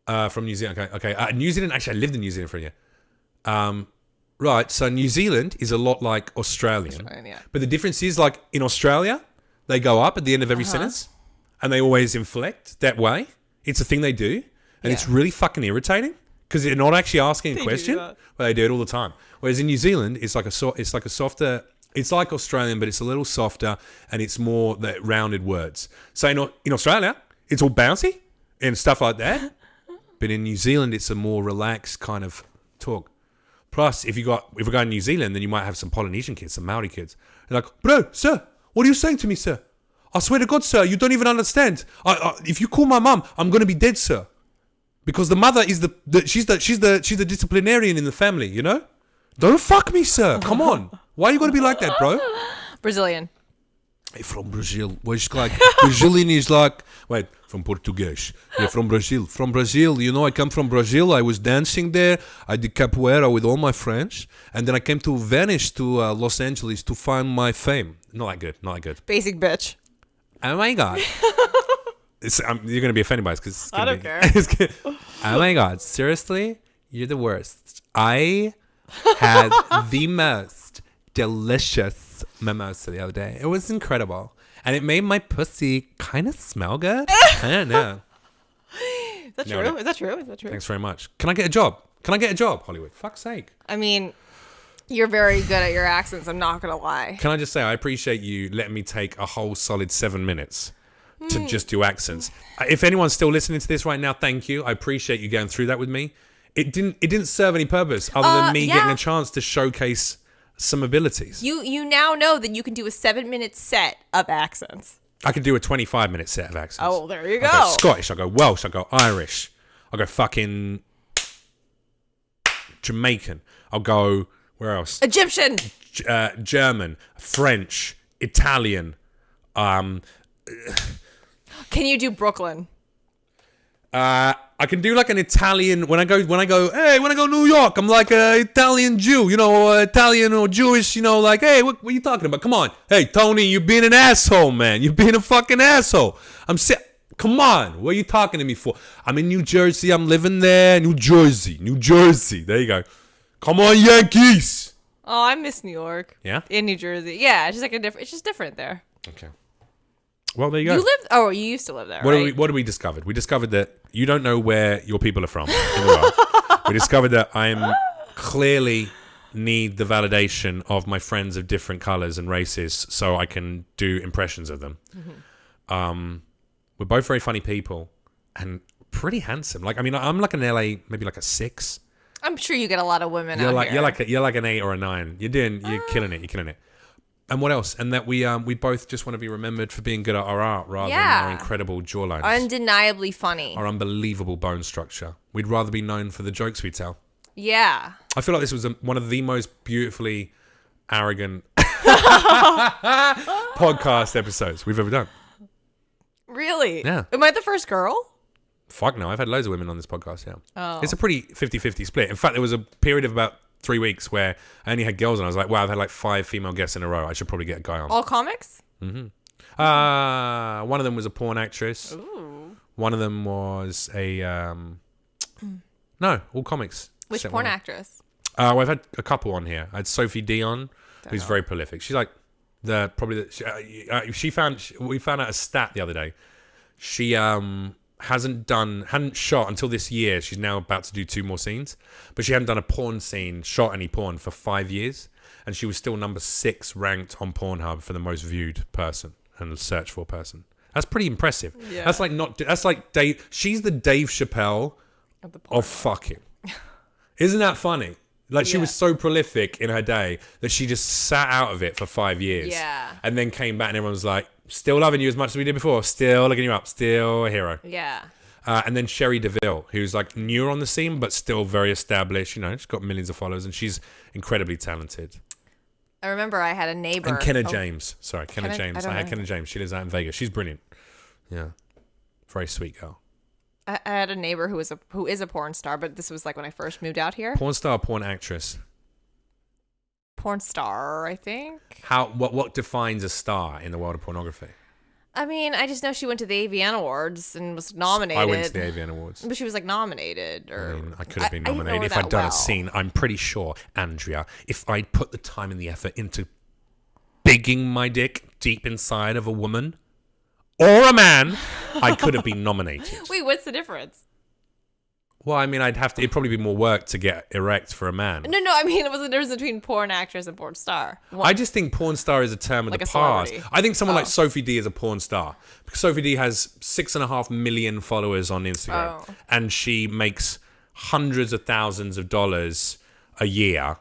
From New Zealand. Okay. New Zealand. Actually, I lived in New Zealand for a year. Right, so New Zealand is a lot like Australian. Yeah. But the difference is, like, in Australia, they go up at the end of every sentence, and they always inflect that way. It's a thing they do, and it's really fucking irritating because they're not actually asking a question, but they do it all the time. Whereas in New Zealand, it's like a softer. It's like Australian, but it's a little softer, and it's more the rounded words. So in Australia, it's all bouncy and stuff like that, but in New Zealand, it's a more relaxed kind of talk. Plus, if we go in New Zealand, then you might have some Polynesian kids, some Maori kids. They're like, bro, sir, what are you saying to me, sir? I swear to God, sir, you don't even understand. If you call my mum, I'm gonna be dead, sir, because the mother is she's the disciplinarian in the family. You know? Don't fuck me, sir. Come on. Why are you gonna be like that, bro? Brazilian. Hey, from Brazil. Well, it's like Brazilian is like from Portuguese. Yeah, from Brazil. From Brazil, I come from Brazil. I was dancing there. I did capoeira with all my friends, and then I came to Venice, to Los Angeles, to find my fame. Not that good. Basic bitch. Oh my God. You're gonna be offended by this because I don't care. Oh my God, seriously, you're the worst. I had the most delicious this mimosa the other day. It was incredible. And it made my pussy kind of smell good. I don't know. Is that true? Is that true? Is that true? Thanks very much. Can I get a job? Can I get a job, Hollywood? Fuck's sake. I mean, you're very good at your accents. I'm not going to lie. Can I just say, I appreciate you letting me take a whole solid 7 minutes to just do accents. If anyone's still listening to this right now, thank you. I appreciate you going through that with me. It didn't serve any purpose other than me getting a chance to showcase some abilities. You now know that you can do a 7-minute set of accents. I could do a 25-minute set of accents. Oh, there you go. I'll go Scottish, I'll go Welsh, I'll go Irish, I'll go fucking Jamaican, I'll go, where else? Egyptian. German, French, Italian. Can you do Brooklyn? I can do like an Italian when I go New York, I'm like a Italian Jew, Italian or Jewish, like, hey, what are you talking about? Come on. Hey, Tony, you're being an asshole, man. You're being a fucking asshole. Come on. What are you talking to me for? I'm in New Jersey. I'm living there. New Jersey. There you go. Come on, Yankees. Oh, I miss New York. Yeah? In New Jersey. Yeah, it's just like it's just different there. Okay. Well, there you go. You used to live there, What right? have we discovered? We discovered that you don't know where your people are from in the world. We discovered that I'm clearly need the validation of my friends of different colors and races so I can do impressions of them. Mm-hmm. We're both very funny people and pretty handsome. Like, I mean, I'm like an LA, maybe like a 6. I'm sure you get a lot of women You're out like here. you're like an 8 or a 9. You're killing it. You're killing it. And what else? And that we both just want to be remembered for being good at our art rather than our incredible jawlines. Undeniably funny. Our unbelievable bone structure. We'd rather be known for the jokes we tell. Yeah. I feel like this was one of the most beautifully arrogant podcast episodes we've ever done. Really? Yeah. Am I the first girl? Fuck no, I've had loads of women on this podcast, yeah. Oh. It's a pretty 50-50 split. In fact, there was a period of about 3 weeks where I only had girls and I was like, wow, I've had like 5 female guests in a row. I should probably get a guy on. All comics? Mm-hmm. One of them was a porn actress. Ooh. One of them was no, all comics. Which porn actress? Well, I've had a couple on here. I had Sophie Dion, who's very prolific. She's like we found out a stat the other day. She hadn't shot until this year. She's now about to do 2 more scenes, but she hadn't done a porn scene, shot any porn for 5 years, and she was still number 6 ranked on Pornhub for the most viewed person and searched for person. That's pretty impressive. Yeah. That's like Dave. She's the Dave Chappelle of fucking. Isn't that funny? Like, she was so prolific in her day that she just sat out of it for 5 years. Yeah. And then came back and everyone was like, still loving you as much as we did before. Still looking you up. Still a hero. Yeah. And then Sherry DeVille, who's like newer on the scene, but still very established. She's got millions of followers and she's incredibly talented. I remember I had a neighbor. And Kenna James. Sorry, Kenna James. I had Kenna James. She lives out in Vegas. She's brilliant. Yeah. Very sweet girl. I had a neighbor who is a porn star, but this was like when I first moved out here. Porn star, porn actress. Porn star, I think. What defines a star in the world of pornography? I mean, I just know she went to the AVN Awards and was nominated. I went to the AVN Awards. But she was like nominated. I could have been nominated if I'd done a scene. I'm pretty sure, Andrea, if I'd put the time and the effort into bigging my dick deep inside of a woman or a man, I could have been nominated. Wait, what's the difference? Well, I mean, it'd probably be more work to get erect for a man. No, I mean, it was the difference between porn actress and porn star. I just think porn star is a term of the past. I think someone like Sophie D is a porn star. Because Sophie D has 6.5 million followers on Instagram. Oh. And she makes hundreds of thousands of dollars a year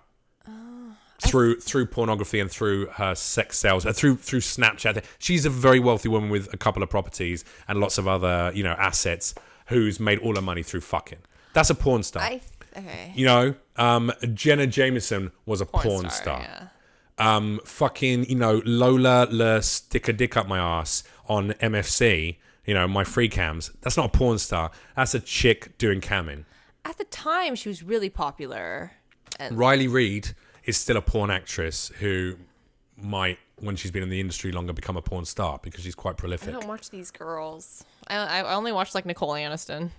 through pornography and through her sex sales, through Snapchat. She's a very wealthy woman with a couple of properties and lots of other, assets, who's made all her money through fucking. That's a porn star. Okay. Jenna Jameson was a porn star. Yeah. Lola Le Stick a Dick Up My Ass on MFC, my free cams. That's not a porn star. That's a chick doing camming. At the time, she was really popular. Riley Reid is still a porn actress who might, when she's been in the industry longer, become a porn star because she's quite prolific. I don't watch these girls. I only watch like Nicole Aniston.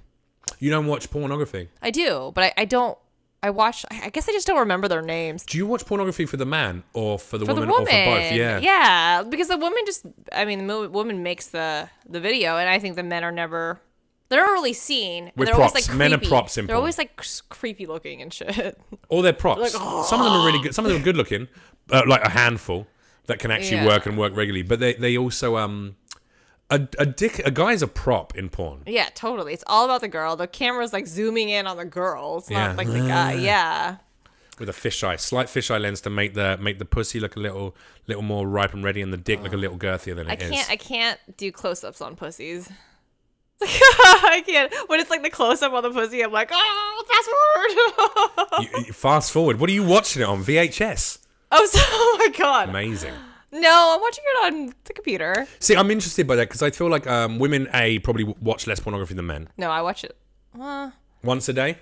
You don't watch pornography? I do, but I don't I guess I just don't remember their names. Do you watch pornography for the man or for the For woman the woman, or for both? Yeah. Yeah, because the woman the woman makes the video, and I think the men are never. They're not really seen. With They're props. always like Men are creepy. props in They're porn. always like creepy looking and shit. All their props. Like, oh. Some of them are really good. Some of them are good looking, like a handful that can actually work regularly. But they also a guy's a prop in porn. Yeah, totally. It's all about the girl. The camera's like zooming in on the girl. It's not like the guy. Yeah. With a slight fisheye lens to make the pussy look a little more ripe and ready, and the dick look a little girthier than it is. I can't do close-ups on pussies. I can't. When it's like the close-up on the pussy, I'm like, oh, fast forward. Fast forward. What are you watching it on? VHS? Oh my God. Amazing. No, I'm watching it on the computer. See, I'm interested by that because I feel like women, probably watch less pornography than men. No, I watch it. Once a day?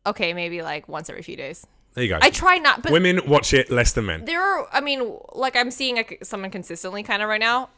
Okay, maybe like once every few days. There you go. I try not, but women watch it less than men. I'm seeing someone consistently kind of right now.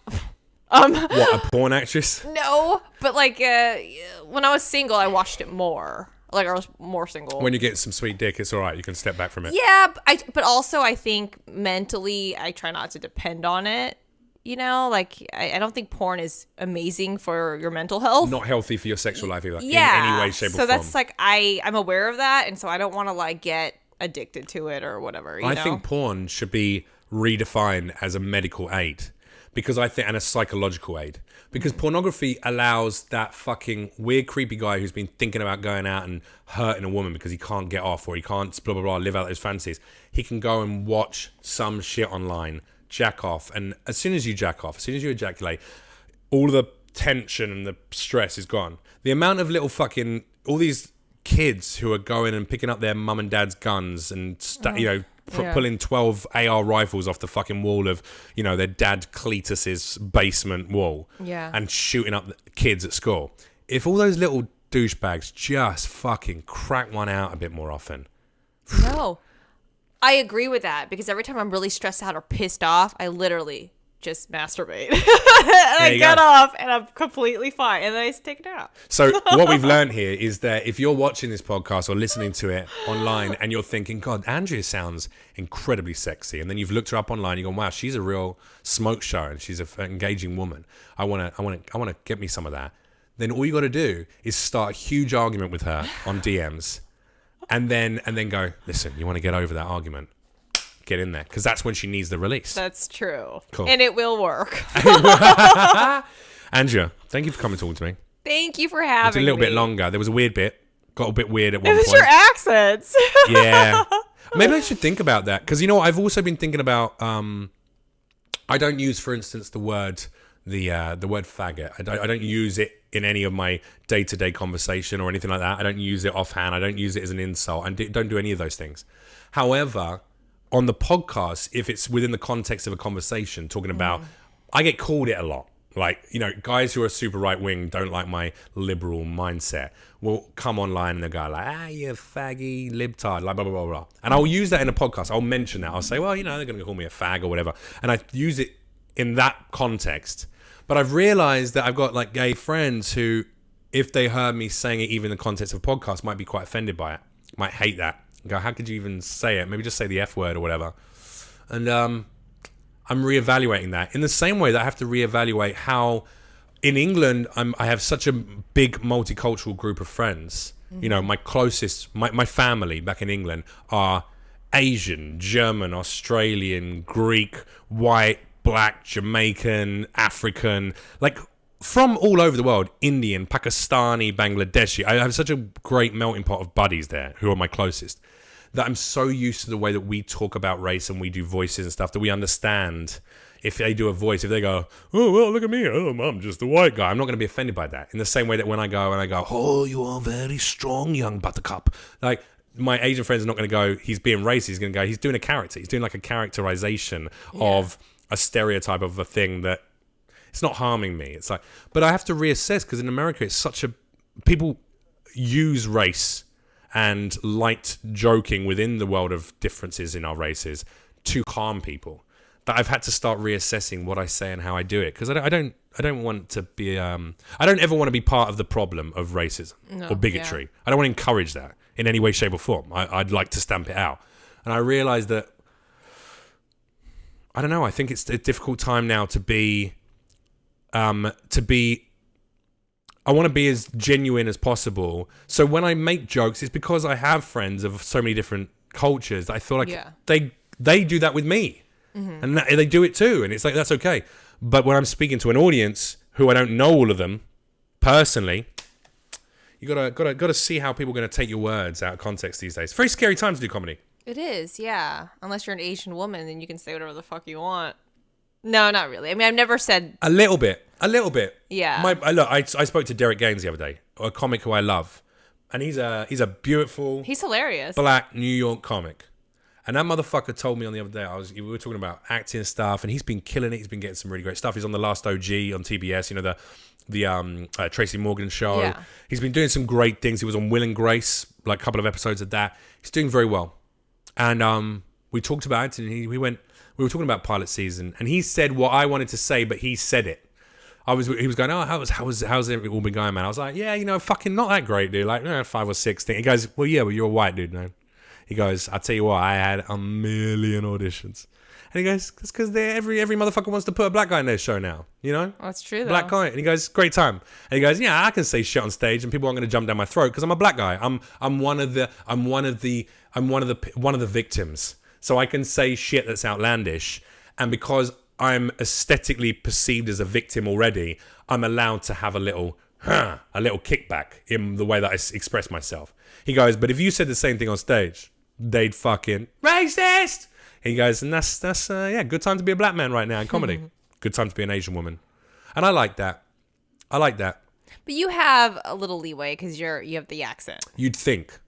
What, a porn actress? No, but like when I was single, I watched it more. Like I was more single. When you get some sweet dick, it's all right. You can step back from it. Yeah, but also I think mentally, I try not to depend on it. You know, like I don't think porn is amazing for your mental health. Not healthy for your sexual life either. Yeah, in any way, shape, or form. So that's like I'm aware of that, and so I don't want to like get addicted to it or whatever. I think porn should be redefined as a medical aid. Because and a psychological aid. Because pornography allows that fucking weird, creepy guy who's been thinking about going out and hurting a woman because he can't get off or he can't blah, blah, blah, live out his fantasies. He can go and watch some shit online, jack off. And as soon as you jack off, as soon as you ejaculate, all of the tension and the stress is gone. The amount of little fucking, all these kids who are going and picking up their mum and dad's guns and, pulling 12 AR rifles off the fucking wall of, their dad Cletus's basement wall and shooting up kids at school. If all those little douchebags just fucking crack one out a bit more often. No, I agree with that because every time I'm really stressed out or pissed off, I literally just masturbate. And I get off and I'm completely fine. And then I just take it out. So what we've learned here is that if you're watching this podcast or listening to it online and you're thinking, God, Andrea sounds incredibly sexy. And then you've looked her up online, you're going, wow, she's a real smoke show and she's an engaging woman. I want to get me some of that. Then all you got to do is start a huge argument with her on DMs and then go, listen, you want to get over that argument? Get in there because that's when she needs the release. That's true. Cool. And it will work. Andrea, thank you for coming to talk to me. Thank you for having me. It's a little bit longer. There was a weird bit. Got a bit weird at one point. It was your accents. Yeah. Maybe I should think about that because I've also been thinking about. I don't use, for instance, the word faggot. I don't use it in any of my day-to-day conversation or anything like that. I don't use it offhand. I don't use it as an insult. I don't do any of those things. However, on the podcast, if it's within the context of a conversation, talking about, I get called it a lot. Like, guys who are super right-wing don't like my liberal mindset will come online and they'll go like, you faggy, libtard, like blah, blah, blah, blah. And I'll use that in a podcast. I'll mention that. I'll say, well, they're going to call me a fag or whatever. And I use it in that context. But I've realized that I've got like gay friends who, if they heard me saying it even in the context of a podcast, might be quite offended by it. Might hate that. Go, how could you even say it? Maybe just say the F word or whatever. And I'm reevaluating that in the same way that I have to reevaluate how in England I have such a big multicultural group of friends. My closest, my family back in England are Asian, German, Australian, Greek, white, black, Jamaican, African, like from all over the world, Indian, Pakistani, Bangladeshi. I have such a great melting pot of buddies there who are my closest that I'm so used to the way that we talk about race and we do voices and stuff that we understand. If they do a voice, if they go, oh, well, look at me, I'm just a white guy, I'm not going to be offended by that. In the same way that when I go, oh, you are very strong, young buttercup. Like, my Asian friends are not going to go, he's being racist. He's going to go, he's doing a character. He's doing like a characterization of a stereotype of a thing that it's not harming me. It's like, but I have to reassess because in America, it's such a, people use race and light joking within the world of differences in our races to harm people. that I've had to start reassessing what I say and how I do it, because I don't want to be I don't ever want to be part of the problem of racism or bigotry. I don't want to encourage that in any way, shape, or form. I'd like to stamp it out. And I realized that I don't know. I think it's a difficult time now to be. I want to be as genuine as possible. So when I make jokes, it's because I have friends of so many different cultures. I feel like they do that with me, and they do it too. And it's like, that's okay. But when I'm speaking to an audience who I don't know all of them personally, you gotta see how people are gonna take your words out of context these days. Very scary time to do comedy. It is, yeah. Unless you're an Asian woman, then you can say whatever the fuck you want. No, not really. I mean, I've never said... A little bit. Yeah. I spoke to Derek Gaines the other day, a comic who I love. And he's a beautiful... He's hilarious. Black New York comic. And that motherfucker told me on the other day, we were talking about acting and stuff, and he's been killing it. He's been getting some really great stuff. He's on The Last OG on TBS, you know, the Tracy Morgan show. Yeah. He's been doing some great things. He was on Will and Grace, like a couple of episodes of that. He's doing very well. And we talked about it, and we were talking about pilot season, and he said what I wanted to say, but he said it. He was going, oh, how's it all been going, man? I was like, yeah, you know, fucking not that great, dude. Like, 5 or 6 things. He goes, well, yeah, but you're a white dude, man. He goes, I'll tell you what, I had a million auditions. And he goes, that's because every motherfucker wants to put a black guy in their show now, you know? Oh, that's true, though. Black guy. And he goes, great time. And he goes, yeah, I can say shit on stage, and people aren't going to jump down my throat because I'm a black guy. I'm one of the victims. So I can say shit that's outlandish, and because I'm aesthetically perceived as a victim already, I'm allowed to have a little kickback in the way that I express myself. He goes, but if you said the same thing on stage, they'd fucking racist. He goes, and that's good time to be a black man right now in comedy. Good time to be an Asian woman, and I like that. But you have a little leeway because you have the accent. You'd think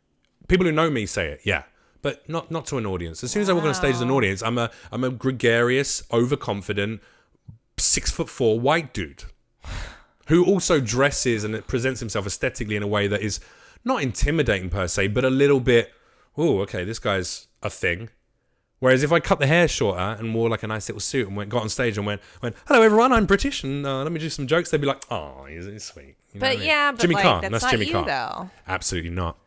people who know me say it, yeah. But not to an audience. As soon as I walk on stage as an audience, I'm a gregarious, overconfident, 6'4" white dude who also dresses and presents himself aesthetically in a way that is not intimidating per se, but a little bit, oh, okay, this guy's a thing. Whereas if I cut the hair shorter and wore like a nice little suit and got on stage and went, hello everyone, I'm British, and let me do some jokes, they'd be like, oh, he's sweet. You know what I mean? Yeah, but Jimmy like, Carr. that's not Jimmy you Carr. though. Absolutely not.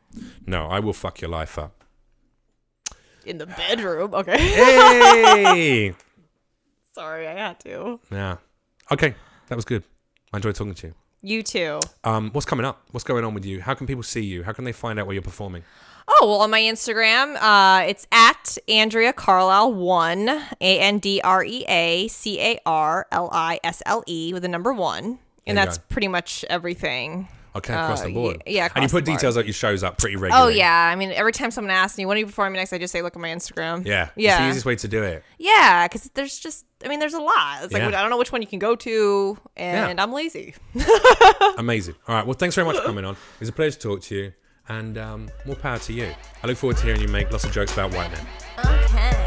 No, I will fuck your life up. In the bedroom, okay. Hey! Sorry, I had to. Yeah. Okay, that was good. I enjoyed talking to you. You too. What's coming up? What's going on with you? How can people see you? How can they find out where you're performing? Oh, well, on my Instagram, it's at Andrea Carlisle 1, AndreaCarlisle with the number 1. And that's pretty much everything. Okay, across the board. Yeah, and you put details of your shows up pretty regularly. Oh, yeah. I mean, every time someone asks me, when are you performing next? I just say, look at my Instagram. Yeah. Yeah. It's the easiest way to do it. Yeah, because there's a lot. It's like, I don't know which one you can go to, and I'm lazy. Amazing. All right. Well, thanks very much for coming on. It was a pleasure to talk to you, and more power to you. I look forward to hearing you make lots of jokes about white men. Okay.